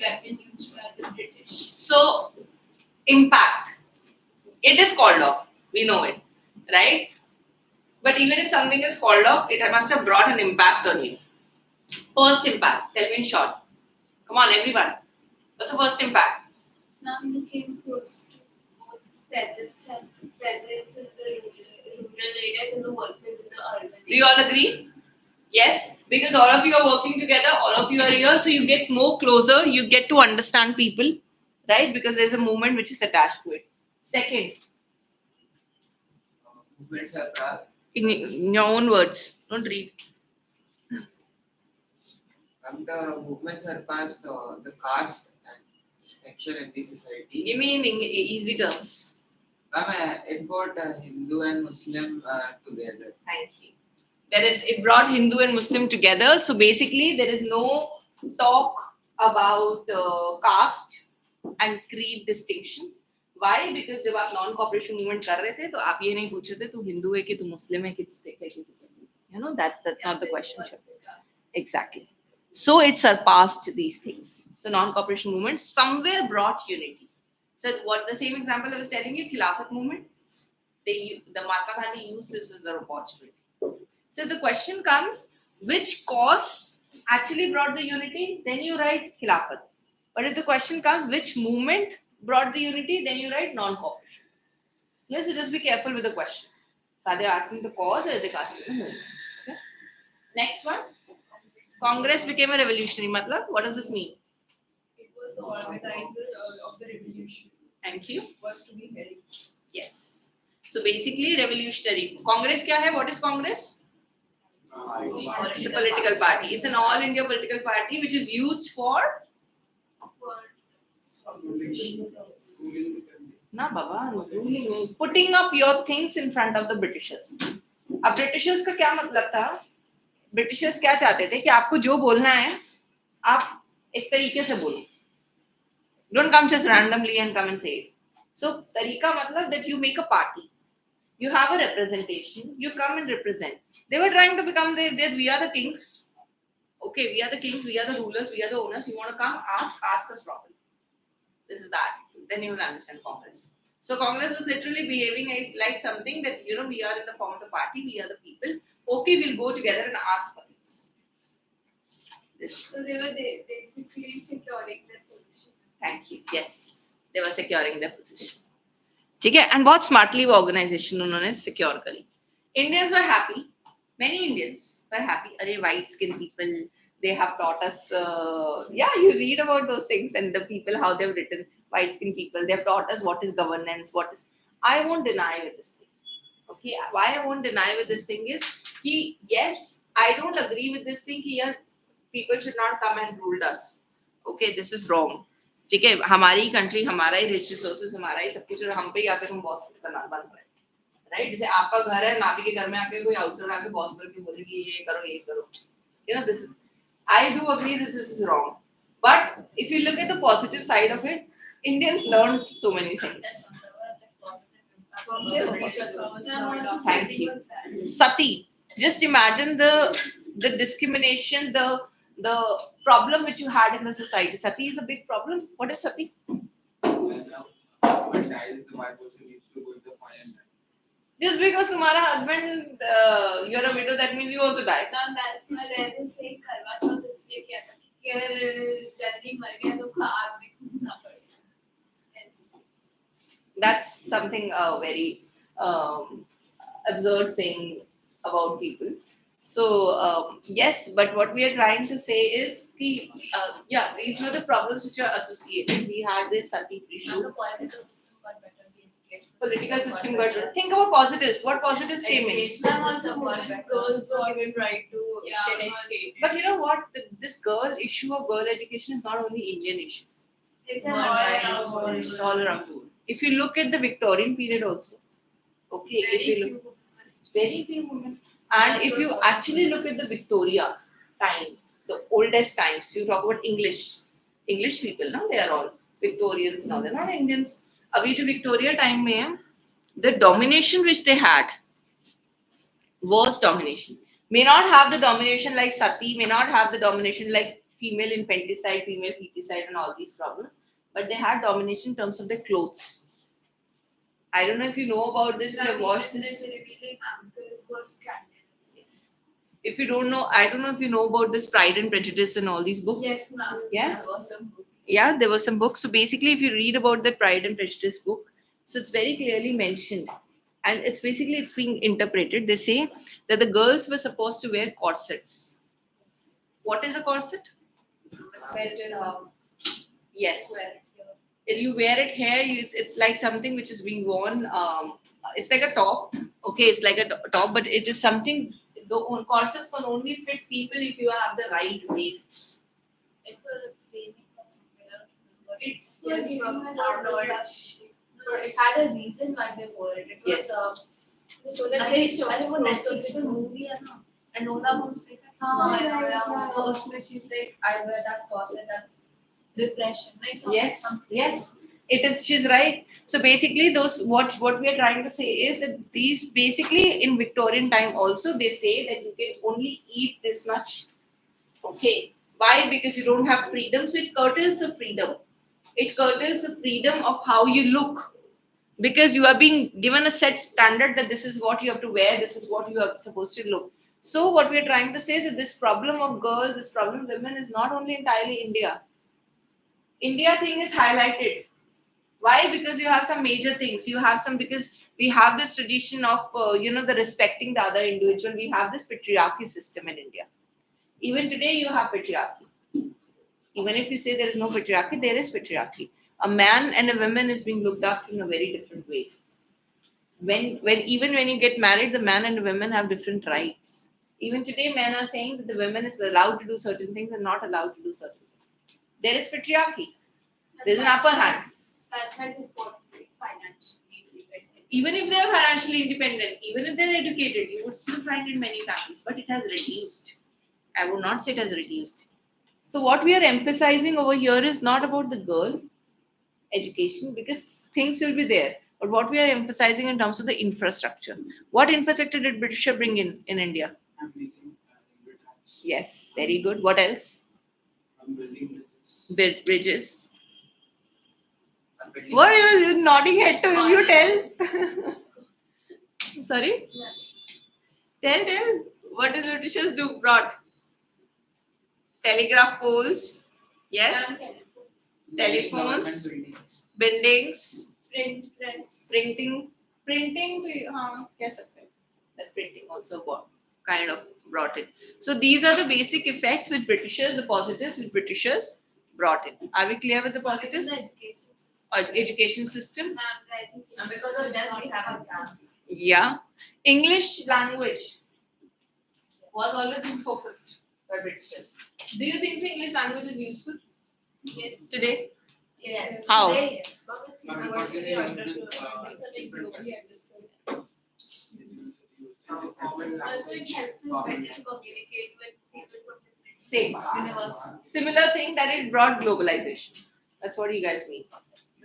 weapon used by the British. So, impact. It is called off. We know it, right? But even if something is called off, it must have brought an impact on you. First impact. Tell me in short. Come on, everyone. What's the first impact? Now we came close to both peasants in the rural areas and the workers in the urban areas. Do you all agree? Yes, because all of you are working together, all of you are here, so you get more closer, you get to understand people, right? Because there's a movement which is attached to it. Second, Movements are in your own words, don't read. and the movements surpass the caste and structure in the society. Give me in easy terms. It brought Hindu and Muslim together. Thank you. It brought Hindu and Muslim together. So basically, there is no talk about caste and creed distinctions. Why? Because जब आप non-cooperation movement कर रहे थे, तो आप ये नहीं पूछ रहे थे तू हिंदू है कि तू मुस्लिम है कि तू सिख है कि तू, that's not the question. Exactly. So it surpassed these things. So non-cooperation movement somewhere brought unity. So what the same example I was telling you, Khilafat movement, the Mahatma Gandhi used this as their opportunity. So the question comes, which cause actually brought the unity, then you write Khilafat. But if the question comes, which movement brought the unity, then you write non-cooperation. Yes, just be careful with the question. Are they asking the cause or are they asking the movement? Okay. Next one. Congress became a revolutionary. Matlab, what does this mean? It was the organizer of the revolution. Thank you. Was to be held. Yes. So basically, revolutionary. Congress kya hai? What is Congress? It's a political party. It's an all India political party which is used for. Na baba, putting up your things in front of the Britishers. अब Britishers का क्या मतलब था? Britishers क्या चाहते थे कि आपको जो बोलना है आप एक तरीके से बोलो. Don't come just randomly and come and say it. So तरीका मतलब that you make a party. You have a representation. You come and represent. They were trying to become that we are the kings. Okay, we are the kings. We are the rulers. We are the owners. You want to come? Ask us properly. This is that. Then you will understand Congress. So Congress was literally behaving like something that we are in the form of the party. We are the people. Okay, we'll go together and ask for things. This. So they were basically securing their position. Thank you. Yes, they were securing their position. ठीक है, and बहुत smartly वो organization उन्होंने secure करी. Indians were happy. Many Indians were happy. अरे white skin people, they have taught us. You read about those things and the people how they've written. White skin people, they have taught us what is governance. What is. I won't deny with this thing. Okay, why I won't deny with this thing is कि yes, I don't agree with this thing कि यार people should not come and rule us. Okay, this is wrong. ठीक है, हमारी country, हमारा ही rich resources, हमारा ही सब कुछ, और हम पे ही आकर हम बॉस करना बन रहे हैं, राइट? जैसे आपका घर है, नाती के घर में आके कोई आउटसाइडर आके बॉस करके बोलेगी ये करो, this is, I do agree that this is wrong, but if you look at the positive side of it, Indians learned so many things. Thank you. Sati, just imagine the discrimination, the problem which you had in the society. Sati is a big problem. What is Sati? When the husband dies, the wife also needs to go in the fire. Just because तुम्हारा husband, you're a widow, that means you also die. That's why they will say करवा चौथ इसलिए किया था कि अगर जल्दी मर गया तो आग में कूदना पड़ेगा. That's something very absurd saying about people. So yes, but what we are trying to say is these were the problems which are associated. We had this Sati issue. The political system got better. The education. Political system got better. Think about positives. What positives came in? Girls were given right to get educated. But you know what? This girl issue of girl education is not only Indian issue. It's all around the world. It's all around the world. If you look at the Victorian period also, okay, very few women. And if you actually look at the Victoria time, the oldest times, you talk about English people, no? They are all Victorians now, they're not Indians. Abhi jo Victoria time mein hai, the domination which they had was domination. May not have the domination like Sati, may not have the domination like female infanticide, female feticide and all these problems, but they had domination in terms of their clothes. I don't know if you know about this, you have watched this. If you don't know, I don't know if you know about this Pride and Prejudice and all these books. Yes, ma'am. Yeah. There was some book. Yeah, there were some books. So basically, if you read about the Pride and Prejudice book, so it's very clearly mentioned. And it's being interpreted. They say that the girls were supposed to wear corsets. What is a corset? Yes. If you wear it here, it's like something which is being worn. It's like a top. Okay, it's like a top, but it is something. The corsets can only fit people if you have the right waist. It was flaming or something. It's from Harvard. It had a reason why they wore it. It was so that they started वो Netflix पे movie है ना, Enola Holmes देखा. हाँ, तो उसमें she's like, I wear that corset, that repression, like something. Yes. It is. She's right. So basically, what we are trying to say is that these basically in Victorian time also they say that you can only eat this much. Okay. Why? Because you don't have freedom. So it curtails the freedom. It curtails the freedom of how you look. Because you are being given a set standard that this is what you have to wear. This is what you are supposed to look. So what we are trying to say that this problem of girls, this problem of women is not only entirely India. India thing is highlighted. Why? Because you have some major things. You have some because we have this tradition of the respecting the other individual. We have this patriarchy system in India. Even today, you have patriarchy. Even if you say there is no patriarchy, there is patriarchy. A man and a woman is being looked after in a very different way. When you get married, the man and the women have different rights. Even today, men are saying that the women is allowed to do certain things and not allowed to do certain things. There is patriarchy. There's an upper hand. That's why it's important to be financially independent. Even if they are financially independent, even if they're educated, you would still find in many families, but it has reduced. I would not say it has reduced. So what we are emphasizing over here is not about the girl education because things will be there. But what we are emphasizing in terms of the infrastructure. What infrastructure did British bring in India? Yes, very good. What else? Build bridges. What are you nodding head to? You tell. Sorry? Tell. What does Britishers do brought? Telegraph poles. Yes. Telephones. Buildings. Print press. Printing. Yes, that printing also kind of brought in. So these are the basic effects which Britishers, the positives which Britishers brought in. Are we clear with the positives? The education system. Education system. And because of that, we have exams. Yeah. English language was always been focused by Britishers. Do you think the English language is useful Yes. today? Yes. How? Today, yes. But it's universally understood. Globally understood. Also, it helps us better to communicate with people from Same. different universities. Similar thing that it brought globalization. That's what you guys mean.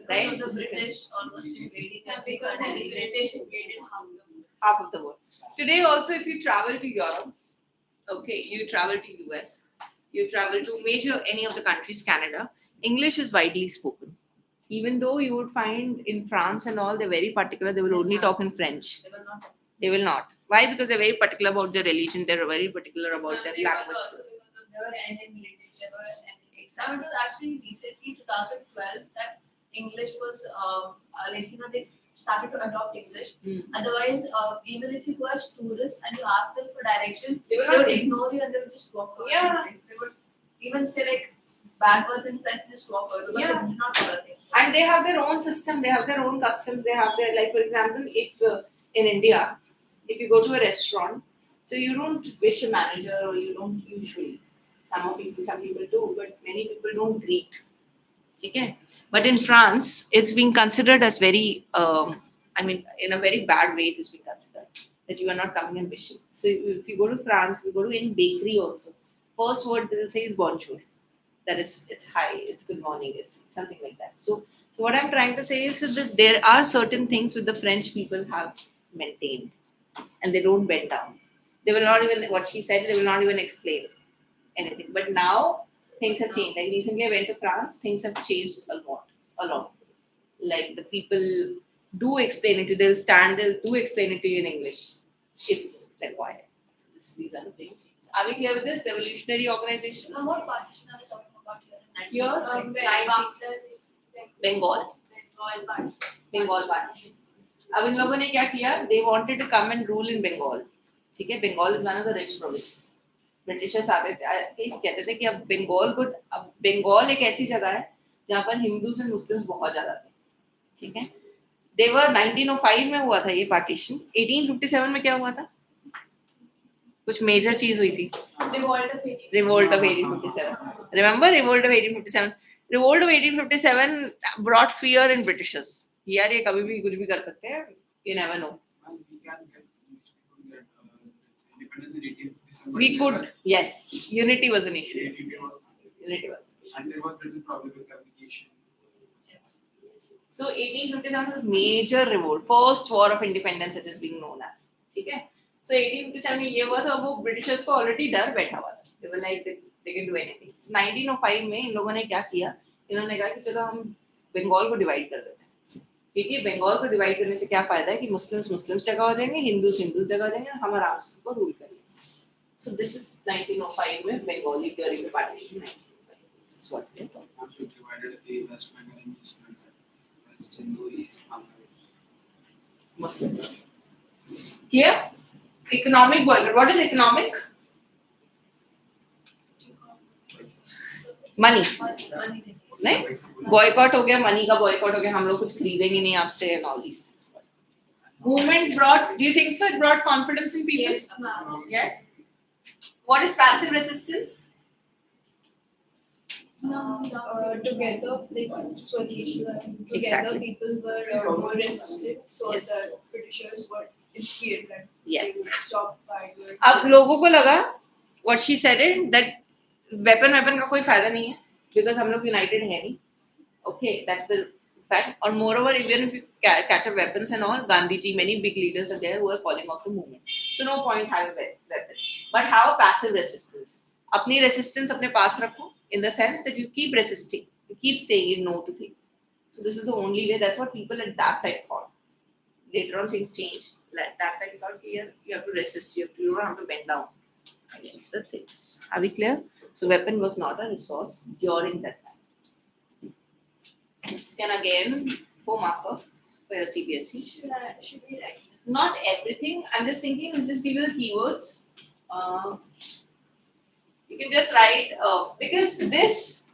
Right? Because of the British almost invading Africa and the British invaded Half of the world. Today also if you travel to Europe, okay, you travel to US, you travel to any of the countries, Canada, English is widely spoken. Even though you would find in France and all, they're very particular, they will only talk in French. They were not. They will not. Why? Because they're very particular about their religion, they're very particular about their They language. were enemies. They were enemies. Now it was actually recently 2012 that English was they started to adopt English. Otherwise, even if you go as tourists and you ask them for directions, they would ignore you and they would just walk away. Yeah. They would even say like bad words in French and just walk away because Yeah. they did not follow it. And they have their own system, they have their own customs, they have their, like for example, if in India, if you go to a restaurant, so you don't wish a manager or you don't usually. Some people do, but many people don't greet. Okay? But in France, it's being considered as very, in a very bad way, it is being considered that you are not coming and wishing. So if you go to France, you go to any bakery also, first word they'll say is bonjour. That is, it's hi, it's good morning, it's something like that. So what I'm trying to say is that there are certain things which the French people have maintained and they don't bend down. They will not even, what she said, they will not even explain anything. But now things have changed. Like recently I went to France, things have changed a lot. Like the people do explain it to you, they'll do explain it to you in English if required. So these are the things. Are we clear with this? Revolutionary organization? What partition are we talking about here? Here, Bengal. Bengal partition. अब इन लोगों ने क्या किया? They wanted to come and rule in Bengal. ठीक है? Bengal is one of the rich provinces. Britishers आते थे कहते थे कि अब बंगाल एक ऐसी जगह है जहाँ पर हिंदूज एंड मुस्लिम्स बहुत ज्यादा थे. ठीक है? देवर 1905 में हुआ था ये पार्टीशन. 1857 में क्या हुआ था? कुछ मेजर चीज हुई थी. Revolt of 1857. Remember Revolt of 1857? Revolt of 1857 brought fear in Britishers. यार ये कभी भी कुछ भी कर सकते हैं. You never know. We could, yes. Unity was an issue. Unity was. And there was little problem with communication. Yes. So 1857 was major revolt, first war of independence it is being known as. ठीक है? So 1857 में ये हुआ था, वो Britishers को already डर बैठा हुआ था. They were like they can do anything. So 1905 में इन लोगों ने क्या किया? इन्होंने कहा कि चलो हम बंगाल को डिवाइड कर देते हैं. क्योंकि बंगाल को डिवाइड करने से क्या फायदा है कि मुस्लिम्स जगह हो जाएंगे, हिंदूज जगह हो जाएंगे, हम आराम से उनको रूल करेंगे. So this is 1905 में Bengali during the partition. 1905. This is what we are talking. Once we divided the West Bengal and East Bengal, West Hindu, East Bangladesh. Clear? Economic boycott. What is economic? Money. नहीं? Boycott हो गया, money का boycott हो गया, हम लोग कुछ खरीदेंगे नहीं आपसे and all these things. Movement brought. Do you think so? It brought confidence in people. Yes, ma'am. Yes. What is passive resistance? Together, like Swadeshi, together Exactly. people were more resistant, so Yes. the Britishers were scared that Yes. they would stop fighting. अब लोगों को लगा what she said it that weapon का कोई फायदा नहीं है because हम लोग united है नहीं. Okay, that's the fact. Or moreover, even if you catch up weapons and all, Gandhi ji, many big leaders are there who are calling off the movement. So no point having a weapon. But have a passive resistance. अपनी resistance अपने पास रखो in the sense that you keep resisting, you keep saying no to things. So this is the only way. That's what people at that time thought. Later on, things changed. Like that time, thought here you have to resist. You don't have to bend down against the things. Are we clear? So weapon was not a resource during that time. This can again 4 marker for your CBSE. Should we write? Not everything. I'm just thinking. I'll just give you the keywords. You can just write because this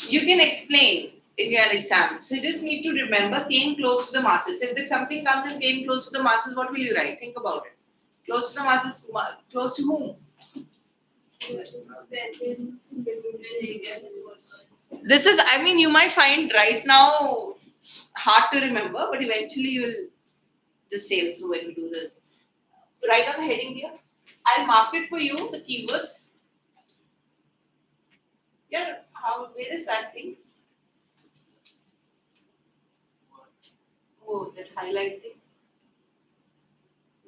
you can explain in your exam. So you just need to remember came close to the masses. If something comes and came close to the masses, what will you write? Think about it. Close to the masses, close to whom? Presence, This is, I mean, you might find right now hard to remember, but eventually you will just sail through when you do this. Write on the heading here. I'll mark it for you, the keywords. Yeah, where is that thing? Oh, that highlight thing.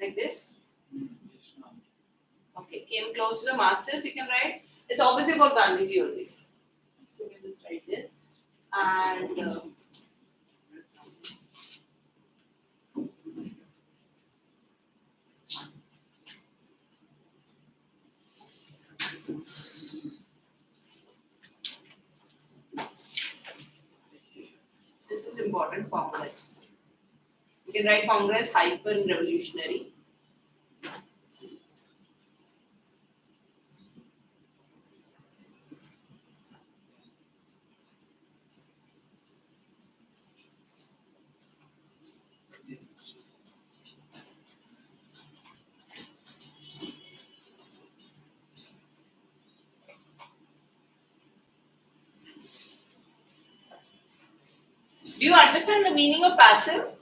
Like this. Okay, came close to the masses, you can write. It's obviously about Gandhiji only. So you can just write this. And this is important, Congress. You can write Congress hyphen revolutionary. Do you understand the meaning of passive?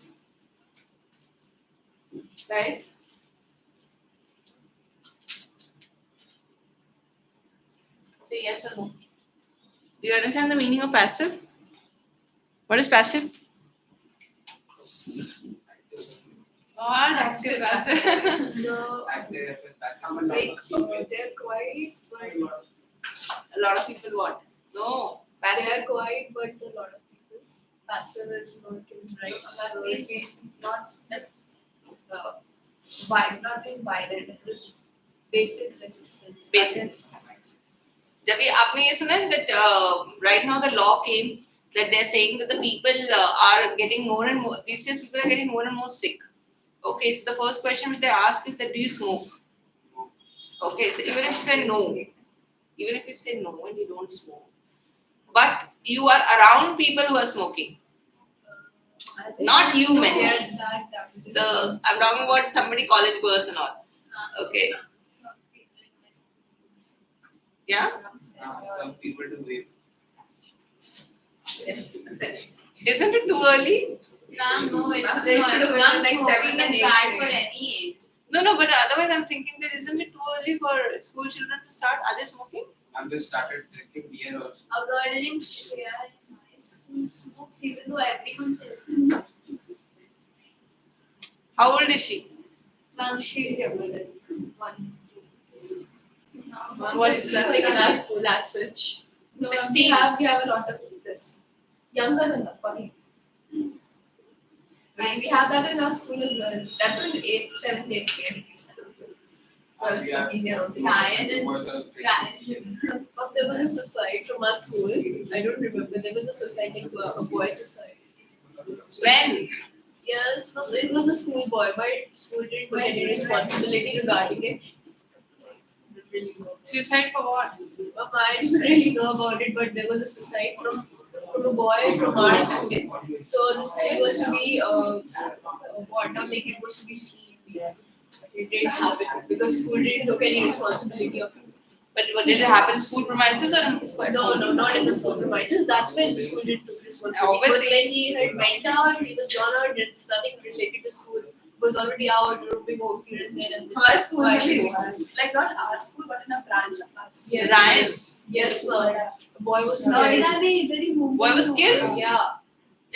Guys? Say yes or no. Do you understand the meaning of passive? What is passive? What active passive? The Active and passive. breaks, they're quiet, but A lot of people what? No, passive. they're quiet, but a lot of people passive is not in right. that means it's not not in violent, it's just basic resistance. Basic. जब ये आपने ये सुना है that right now the law came that they're saying that the people are getting more and more, these days people are getting more and more sick. Okay, so the first question which they ask is that do you smoke? Okay, so even if you say no, and you don't smoke, but you are around people who are smoking, not you many. I'm talking about somebody college goers and all. Okay, Some people in my schools. yeah. Some people do vape. Yes. Isn't it too early? Ma'am, no, it's They should have ma'am, been like smoking 7 and is 8 bad for grade. any age. No, but otherwise I'm thinking that isn't it too early for school children to start? Are they smoking? I'm just started drinking beer also. A girl named Shreya in my school smokes even though everyone tells him not. How old is she? Ma'am, she's younger than 1, 2. What's that? like in our school as such. No, 16. We have a lot of this. Younger than that, 40. And we have that in our school as well. That one 8, 7, 8 grade. Well, something around the Ryan is But there was a suicide from our school. I don't remember. There was a suicide, like a boy suicide. When? Yes, it was a schoolboy. My school didn't take any responsibility regarding it. I don't really know. Suicide for what? I didn't really know about it, but there was a suicide from a boy from our school. So the school was to be like it was to be seen. It didn't happen because school didn't took any responsibility of it. But did it happen in school premises or in the school? No, not in the school premises. That's when the school didn't took responsibility. It was Obviously. when he had went out, he was gone out, it's nothing related to school. He was already out, roaming over here and there. And Our school Why only should- was. Like not our school, but in a branch of our school. Yes, Ryan? yes, ma'am. The boy was scared. Noida में इधर ही Mumbai Boy was में killed? हुआ। Yeah.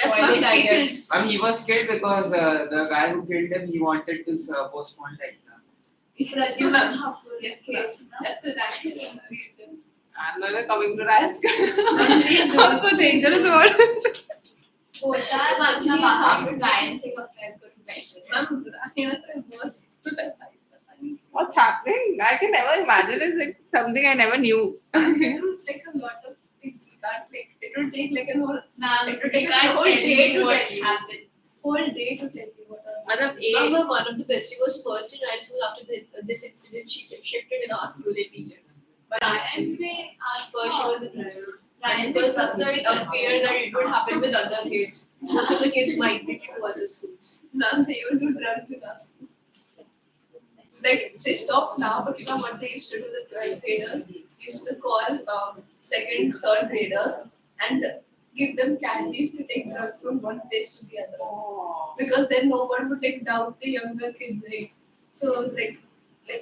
That's Toilet, what I I guess. guess. He was killed because the guy who killed him, he wanted to postpone the exams. Pradyumna Yes, case. That's an actual reason. And now they're coming to risk. That's Also dangerous words. होता है अपना बाहर से client से compare करूँ better. Ma'am, I was What's happening? I can never imagine. It's like something I never knew. like a lot of things you can't like it will take like a whole Ma'am, It would we take a can't whole tell day you to what tell you. happens. whole day to tell you what are मतलब Remember one of the best was first in high school after this incident she shifted in our school a teacher. But Ryan में first she was in Ryan. Ryan Because of the fear that it would happen with other kids. Most of the kids migrated to other schools. None they will do drugs in our school. Like they stop now, but you know what they used to do, the 12th graders used to call second, third graders and give them candies to take drugs from one place to the other. Because then no one would like doubt the younger kids, right? So like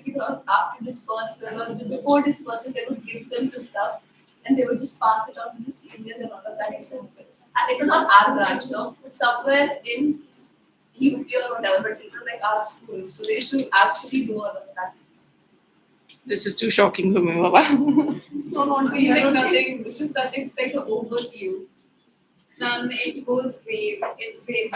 you know, after dispersal or before dispersal, they would give them the stuff and they would just pass it on to the seniors and all of that. Used to happen. And it was not our branch, though. It's somewhere in UP or whatever, but it was like our school. So they should actually do all of that. this is too shocking for me, Baba. Don't be like nothing. This is nothing. It's like an overview. It goes grave. It's grave.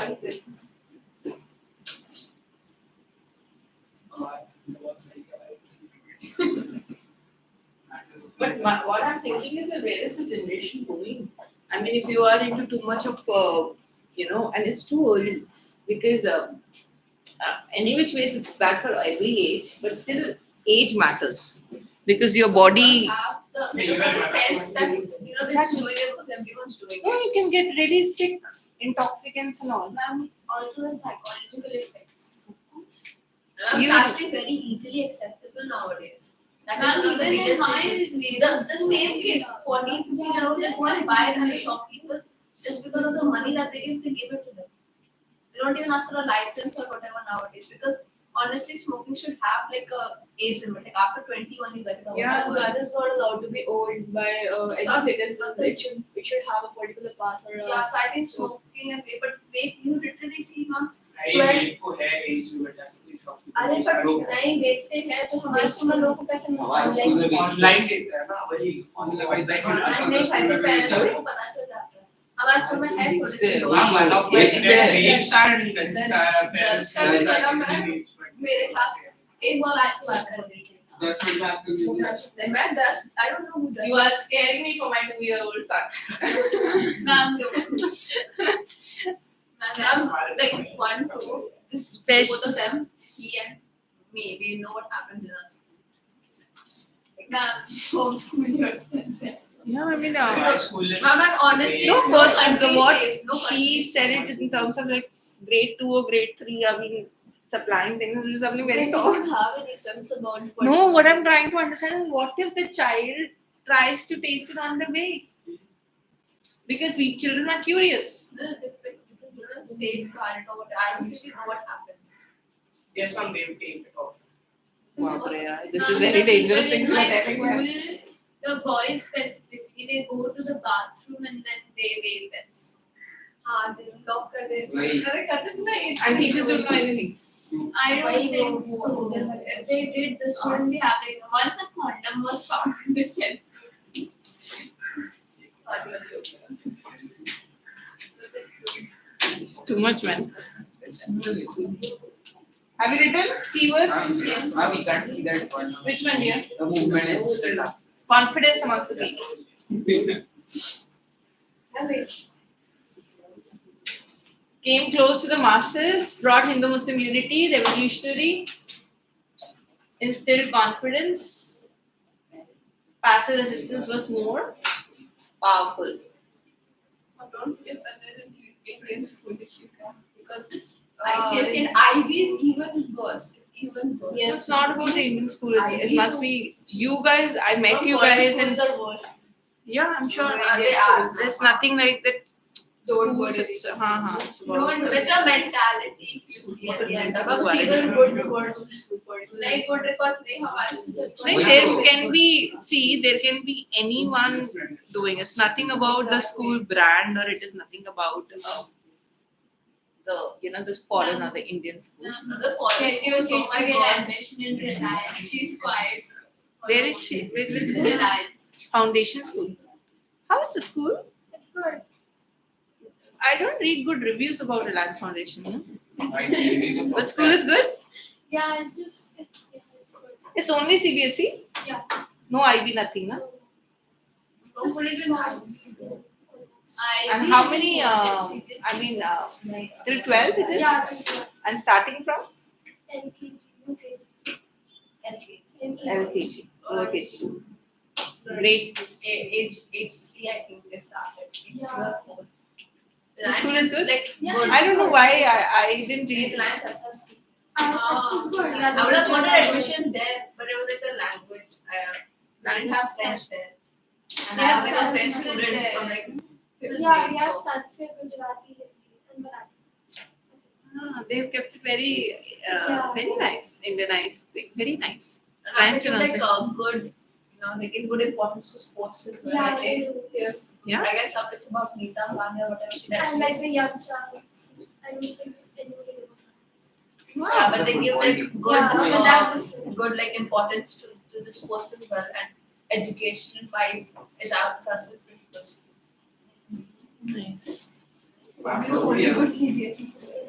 But what I'm thinking is, where is the generation going? I mean, if you are into too much of, and it's too early because any which ways it's bad for every age, but still age matters because your body. Have the sense that you know this is doing it because everyone's doing Oh, it. you can get really sick, intoxicants and all. Ma'am, also the psychological effects. It's actually very easily accessible nowadays. That is one of the Even in biggest my issues. The same kids, 14, 16-year-olds, that go and buy from the shopkeepers just because of the money that they give it to them. They don't even ask for a license or whatever nowadays because honestly, smoking should have like a age limit. Like after 21, you get it. Yeah, that is not allowed to be owned by any citizen. It should have a particular pass or Yeah, so I think smoking and vape, but vape you literally see, ma'am. भाई को है age limit ऐसा कोई shop अरे पर नहीं बेचते हैं तो हमारे स्कूल में लोगों को कैसे ऑनलाइन ऑनलाइन देखता है ना वही ऑनलाइन नहीं खाते पेरेंट्स को पता चल जाता है हमारे स्कूल में है थोड़े से लोग one of my friends started मेरे क्लास एक बार आज की बात कर रही थी मैं दस I don't know who does You are scaring me for my 2-year-old son. ma'am ma'am like 1 2 this both of them he and me we know what happened in our school Ma'am, homeschool yourself. That's Yeah, I mean, ma'am and honestly no, first, country is what safe, no country he is said safe. it in terms of like grade 2 or grade 3. I mean, supplying things. This is something They very tall. don't have any sense about what No, what I'm trying to understand is what if the child tries to taste it on the way? Because we children are curious. safeguard it or what I don't really know what happens. yes ma'am they will take it off Baapre, yaar, this is very dangerous things in you are my telling me. school, the boys specifically, they go to the bathroom and then they vape and smoke. हाँ they lock कर दे वही। अरे करते तो नहीं And teachers don't know anything. I don't think so. If they did, this wouldn't be happening. Once a condom was found in the shelf. Too much, man. Have you written keywords? Yes. We can't see that one. Which one here? The movement is still up. Confidence amongst the people. Came close to the masses, brought Hindu-Muslim unity, revolutionary, instilled confidence. Passive resistance was more powerful. Don't forget Sunday and Indian school if you can, because I feel in IB is even worse. It's even worse. Yes. It's not about the Indian school. It IB must be you guys. I met you Foreign guys, and schools are worse. yeah, I'm sure. They are. There's nothing like that. Don't Schools, worry. it's it's No, about- it's a mentality. You see at the end. अब सीधे good records और super. Like good records नहीं हमारे students. Like there can be, see, there can be anyone doing. It's nothing about the school brand, or it is nothing about the this foreign or the Indian school. The foreign school, I get admission in Reliance. She's quiet. Where is she? Which school? Reliance. Foundation school. How is the school? It's good. I don't read good reviews about Reliance Foundation. But But school is good. Yeah, it's good. It's only CBSE. Yeah. No IB, nothing, na? Don't put it in house. And how many? Till 12 it is. Yeah, that's good. And starting from LKG, UKG. LKG, OKG. Great. HC, I think they started. Yeah. The school is good? Like, Yeah. good. I don't know why I didn't read. Reliance SSP. It's good. Yeah, I would have wanted admission there, but it was like a language. I didn't have French there. And I was like a French student from like 5th Yeah, grade. we have So. Sanskrit, Gujarati, Hindi, and Marathi. They've kept it very, very nice, Indianized thing. Very nice. And Trying I to think like understand. good, like in good importance to sports as well. Yeah, I think. they do. Yes. Yeah. I guess it's about Neeta Bhani or whatever she does. And like the young child, I don't think anybody knows. Yeah, but they give like good, Yeah, but that's the thing. good like importance to the sports as well, and education wise is also pretty good. Nice. Good CBSE system.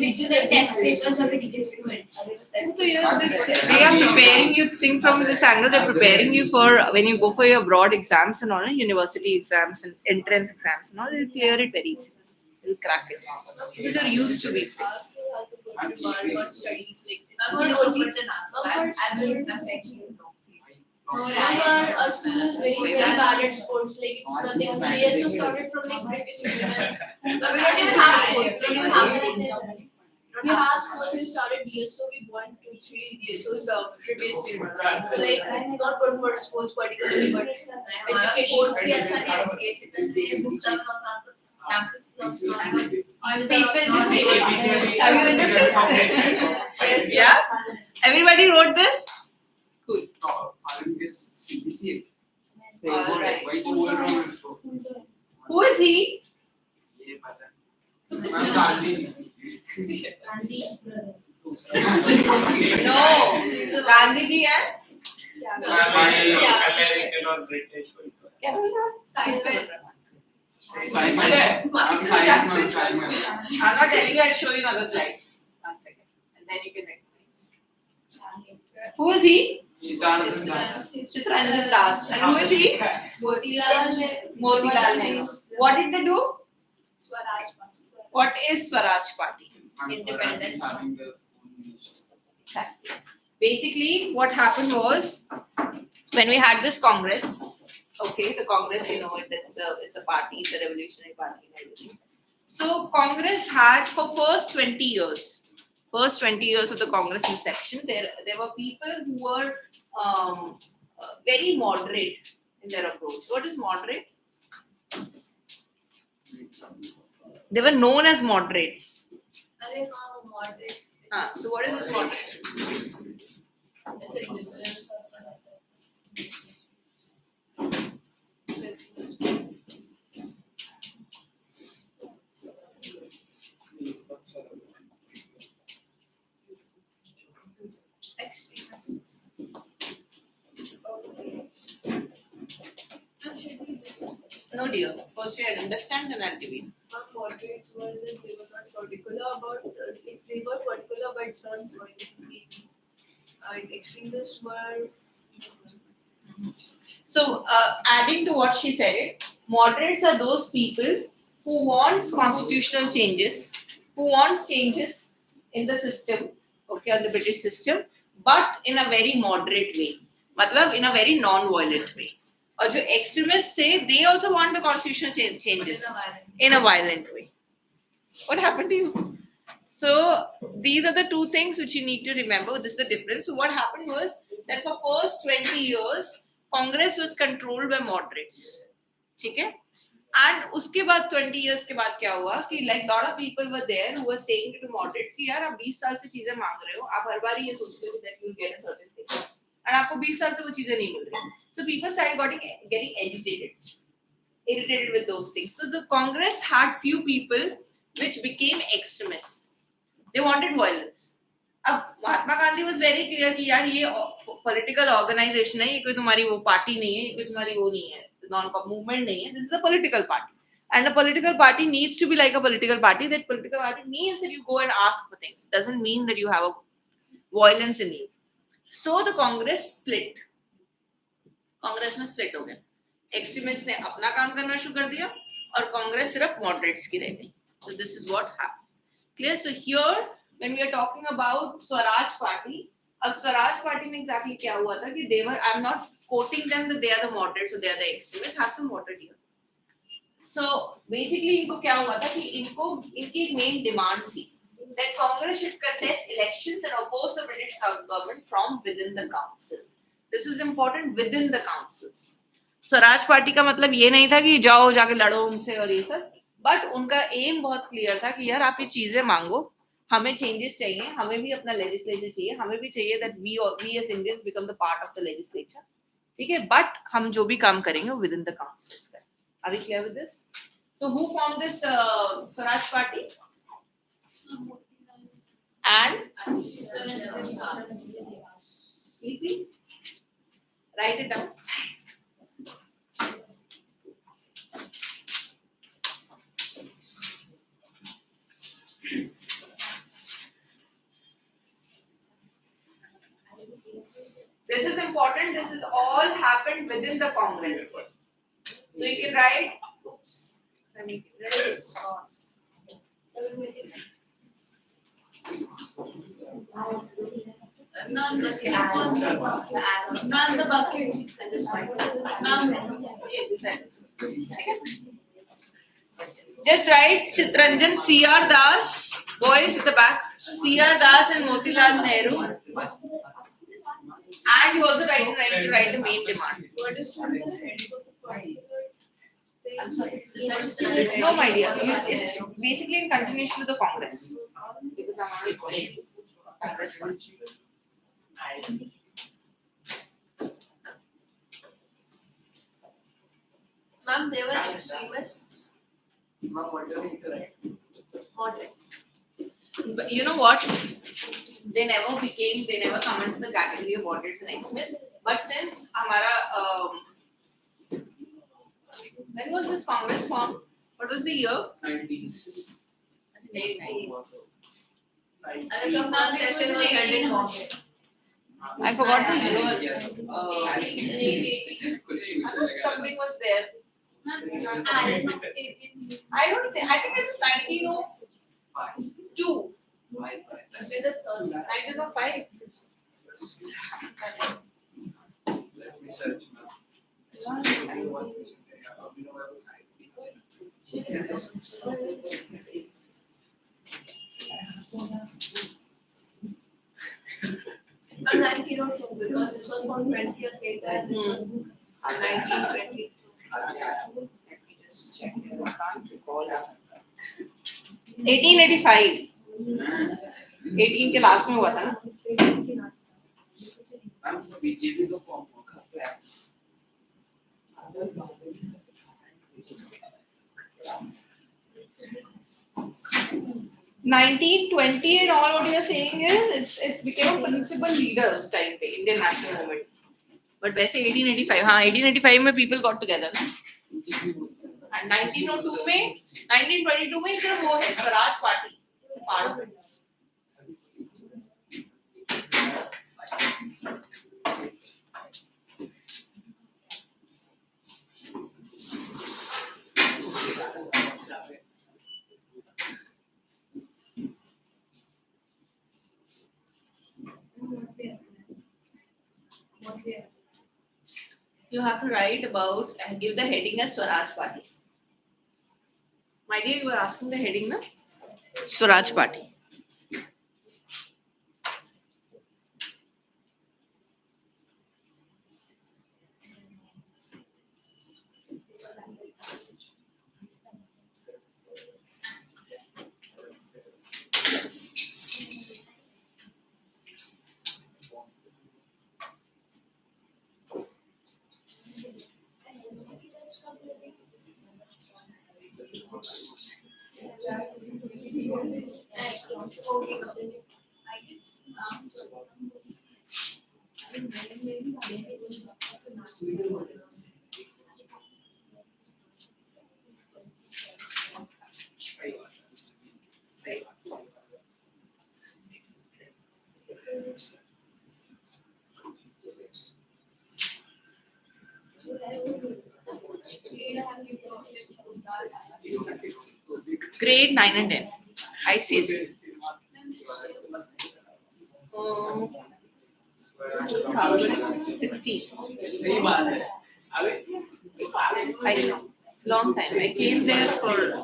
Regional test papers are very different. So, they are preparing you, think from this angle, they're preparing you for when you go for your broad exams and all, university exams and entrance exams and all, they'll clear it very easily. You'll crack it. Because you're used to these things. Studies like I'm only I'm saying Our school is very, Say very that. bad at sports. Like it's nothing. DSO started from like British Union. we don't even have sports. We don't even have sports. We have sports. We started DSO. We 1, 2, 3 DSOs previous year. So like it's not good for sports particularly, but Education sports भी अच्छा नहीं है. Education system is also not good. Campus is also not good. Have you written this? Yeah? Everybody wrote this? Cool. Who is he? No. Gandhiji and? Science fair. I'm not telling you, I'll show you another slide. 1 second. And then you can recognize. Who is he? Chitranjan Das. And who is he? Motilal Nehru. What did they do? Swaraj. What is Swaraj Party? Independence. Exactly. Basically, what happened was when we had this Congress, okay, the Congress, you know, it's a party, it's a revolutionary party and everything. So Congress had for first 20 years of the Congress inception, there were people who were very moderate in their approach. What is moderate? They were known as moderates. Moderates. So what is this moderate? It's a liberals or extremists. No dear. First we understand, then I'll give you. Moderates were that they were not particular about they were particular but not violent. And extremists were So, adding to what she said, moderates are those people who wants constitutional changes, who wants changes in the system, okay, on the British system, but in a very moderate way. मतलब in a very non-violent way. और जो extremists थे, they also want the constitutional changes in a violent way. What happened to you? So these are the two things which you need to remember. This is the difference. So what happened was that for first 20 years, Congress was controlled by moderates. ठीक है? And उसके बाद 20 years के बाद क्या हुआ कि like lot of people were there who were saying to moderates कि यार आप 20 साल से चीजें मांग रहे हो, आप हर बार ये सोचते हो that you will get a certain thing, and आपको 20 साल से वो चीजें नहीं मिल रही. So people started getting agitated, irritated with those things. So the Congress had few people which became extremists. They wanted violence. अब Mahatma Gandhi was very clear कि यार ये political organization है, ये कोई तुम्हारी वो party नहीं है, ये कोई तुम्हारी वो नहीं है, non-movement नहीं है. This is a political party, and a political party needs to be like a political party. That political party means that you go and ask for things. It doesn't mean that you have a violence in you. So the Congress split. Congress में split हो गया. Extremists ने अपना काम करना शुरू कर दिया और Congress सिर्फ moderates की रह गई. So this is what happened. Clear? So here, when we are talking about Swaraj Party, अब Swaraj Party में exactly क्या हुआ था कि they were, I'm not quoting them that they are the moderates or they are the extremists. Have some water here. So basically इनको क्या हुआ था कि इनकी एक main demand थी that Congress should contest elections and oppose the British government from within the councils. This is important, within the councils. Swaraj party का मतलब ये नहीं था कि जाओ जाके लड़ो उनसे और ये सब, बट उनका एम बहुत क्लियर था कि यार आप ये चीजें मांगो, हमें चेंजेस चाहिए, हमें भी अपना लेजिस्लेचर चाहिए, हमें भी चाहिए that we as Indians become the part of the legislature. ठीक है, बट हम जो भी काम करेंगे विद इन द काउंसिल्स करें. Are we clear with this? So who form this Swaraj party? And write it down. This is important. This is all happened within the Congress. So you can write. Oops. Let me get this. Ma'am, this ma'am, the bucket. Ma'am, just write Chitranjan C.R. Das, boys at the back, C.R. Das and Motilal Nehru. And you also write the main demand. what is the head of the party? I'm sorry. No, my dear. It's basically in continuation to the Congress. Because I'm already going to Congress. Ma'am, they were extremists. Moderates. But you know what? They never come into the category of moderates and extremists. But since Amara, when was this Congress formed? What was the year? 90s. Late 90s. And the first session was held in Bombay. I forgot the year. 1880. Something was there. I don't think. I think it's 1902. With the search. 1905. Let me search now. And 1902 because this was from 20 years later and this was 1920. Let me just check. I can't recall. 1885. 18 के last में हुआ था ना? Ma'am BJP तो form होगा क्या? 1920 and all what you are saying is it became a principal leader उस time पे Indian national movement. But वैसे 1885 हाँ 1885 में people got together ना? And 1902 में 1922 में सिर्फ वो है Swaraj party it's a part of it. You have to write about give the heading as Swaraj Party. My dear, you were asking the heading, na? Swaraj Party. I guess Grade 9 and 10. ICSE. 2016. Long time. I came there for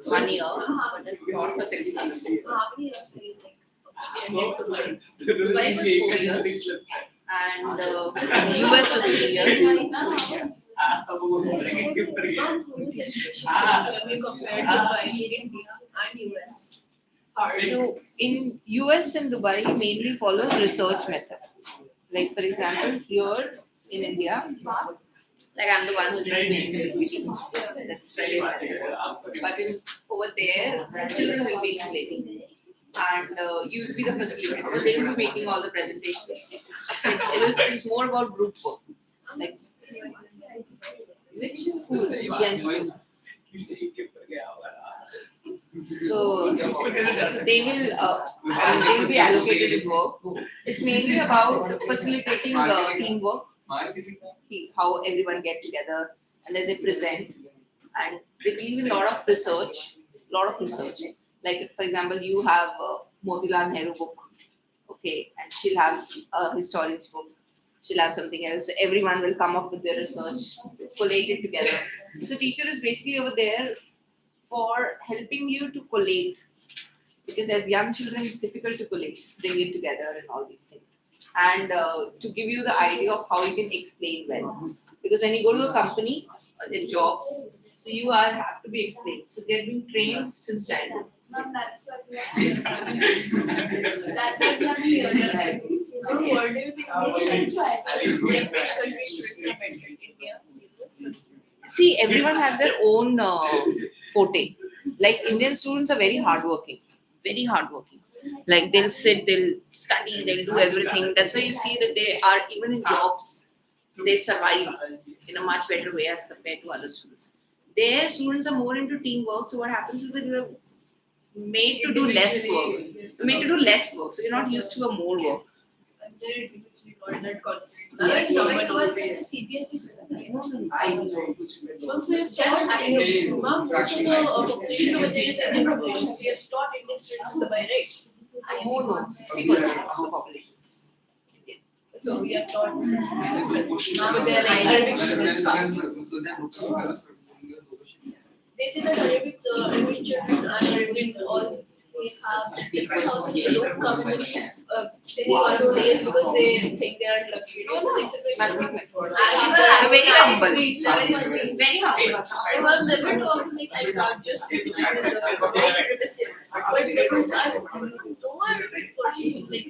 1 year, but then taught for 6 months. Dubai was 4 years, and US was 3 years. So in US and Dubai mainly follows research method. Like for example, here in India, like I'm the one who's explaining. That's study method. But over there, children will be explaining. And you will be the facilitator. They will be making all the presentations. It's more about group work. Like, which school? Yes. So they will be allocated his work. It's mainly about facilitating teamwork, how everyone get together, and then they present. And they believe in a lot of research. Like for example, you have Motilal Nehru book, okay, and she'll have a historian's book. She'll have something else. Everyone will come up with their research, collate it together. So teacher is basically over there for helping you to collate, because as young children it's difficult to collate, bring it together and all these things, and to give you the idea of how you can explain well, because when you go to a company in jobs, so you have to be explained, so they're being trained since childhood. Ma'am, that's what we have. That's what we have here. What do you think? Which country students are better in India? See, everyone has their own forte. Like Indian students are very hardworking, very hardworking. Like they'll sit, they'll study, they'll do everything. That's why you see that they are even in jobs, they survive in a much better way as compared to other students. Their students are more into teamwork. So what happens is that you're made to do less work. You're made to do less work, so you're not used to a more work. Yes. CBSE school. Ma'am, so you've taught Indian, ma'am, most of the population over there is Indian population. So you have taught Indian students in Dubai, right? No, 60% of the population is Indian. So we have taught but they are like Arabic students. They say that Arabic children and Arabic all they have different houses. They don't come in say they want to place because they think they are lucky. Very humble. Very humble. I was never talking like I'm not just visiting the but because I know Arabic person like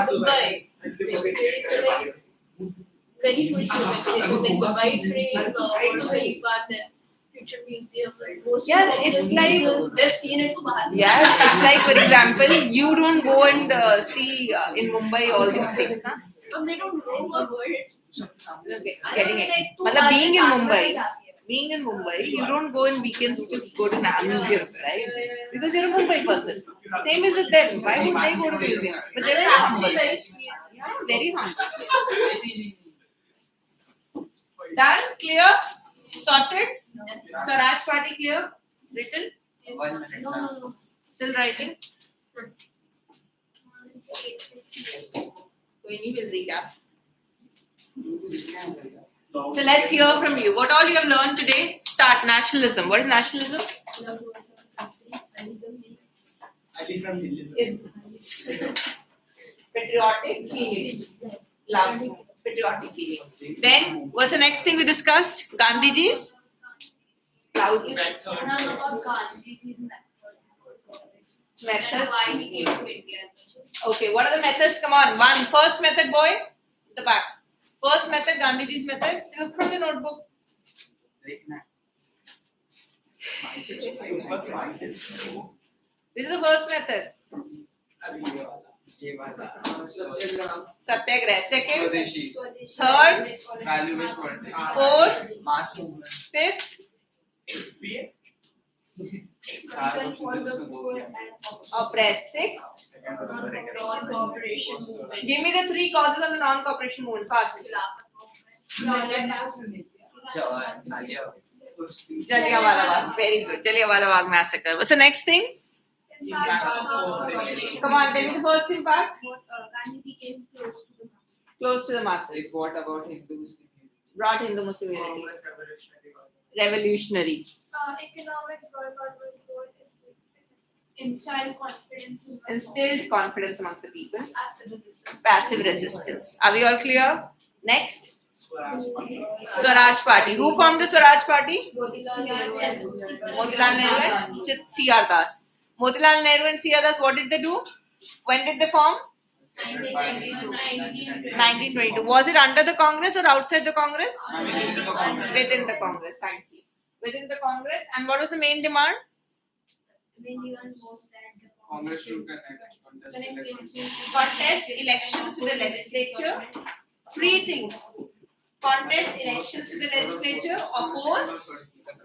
Dubai. There is a like very good places like Dubai Train, Burj Khalifa, then future museums. Like most Yeah, it's like they've seen it for Bharat. yeah, it's like for example, you don't go and see in Mumbai all these things, na? They don't know what word. Getting it. Matlab being in Mumbai, you don't go in weekends to go to museums, right? Because you're a Mumbai person. Same is with them. Why would they go to museums? But they're very humble. Yeah, very humble. Done? Clear? Sorted? Swaraj Party clear? Written? 1 minute. No. Still writing? We will recap. So let's hear from you. What all you have learned today? Start nationalism. What is nationalism? Is patriotic feeling. Love. Patriotic feeling. Then what's the next thing we discussed? Gandhiji's? Loudly. Methods. Why he came to India. Okay, what are the methods? Come on. One. First method, boy. The back. First method, Gandhiji's method. Look from the notebook. This is the first method. Satyagraha. Second. Swadeshi. Third. Value-based politics. Fourth. Mass movement. Fifth. Oppress. Sixth. Non-cooperation movement. Give me the three causes of the non-cooperation movement. Fast. Jallianwala Bagh. Very good. Jallianwala Bagh massacre. What's the next thing? Come on, tell me the first impact. Gandhiji came close to the masses. Close to the Like masses. what about Hindu-Muslim unity? Brought Hindu-Muslim unity. Revolutionary. Economics boycott will go instilled confidence. Instilled confidence amongst the people. Passive resistance. Passive resistance. Are we all clear? Next. Swaraj Party. Who formed the Swaraj Party? Motilal Nehru and C.R. Das. Motilal Nehru and C.R. Das, what did they do? When did they form? 1922. Was it under the Congress or outside the Congress? Within the Congress. Thank you. Within the Congress. And what was the main demand? Congress should contest elections. Contest elections to the legislature. Three things. Contest elections to the legislature. Oppose from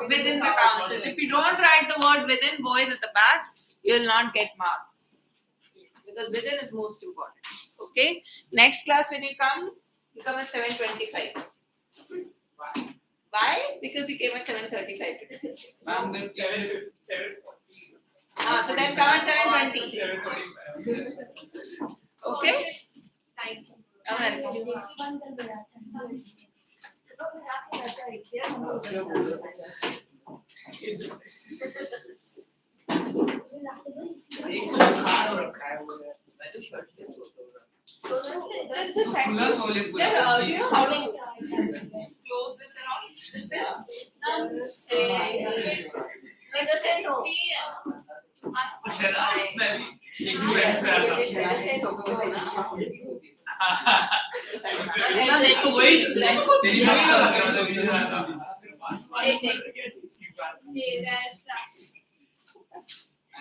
within the councils. If you don't write the word within, boys at the back, you will not get marks. Because within is most important. Okay? Next class when you come at 7:25. Why? Because you came at 7:35 today. Ma'am, then 7:40. So then come at 7:20. Okay? That's a fact. खुला सोले पूरा Do you know how to close this and all? This?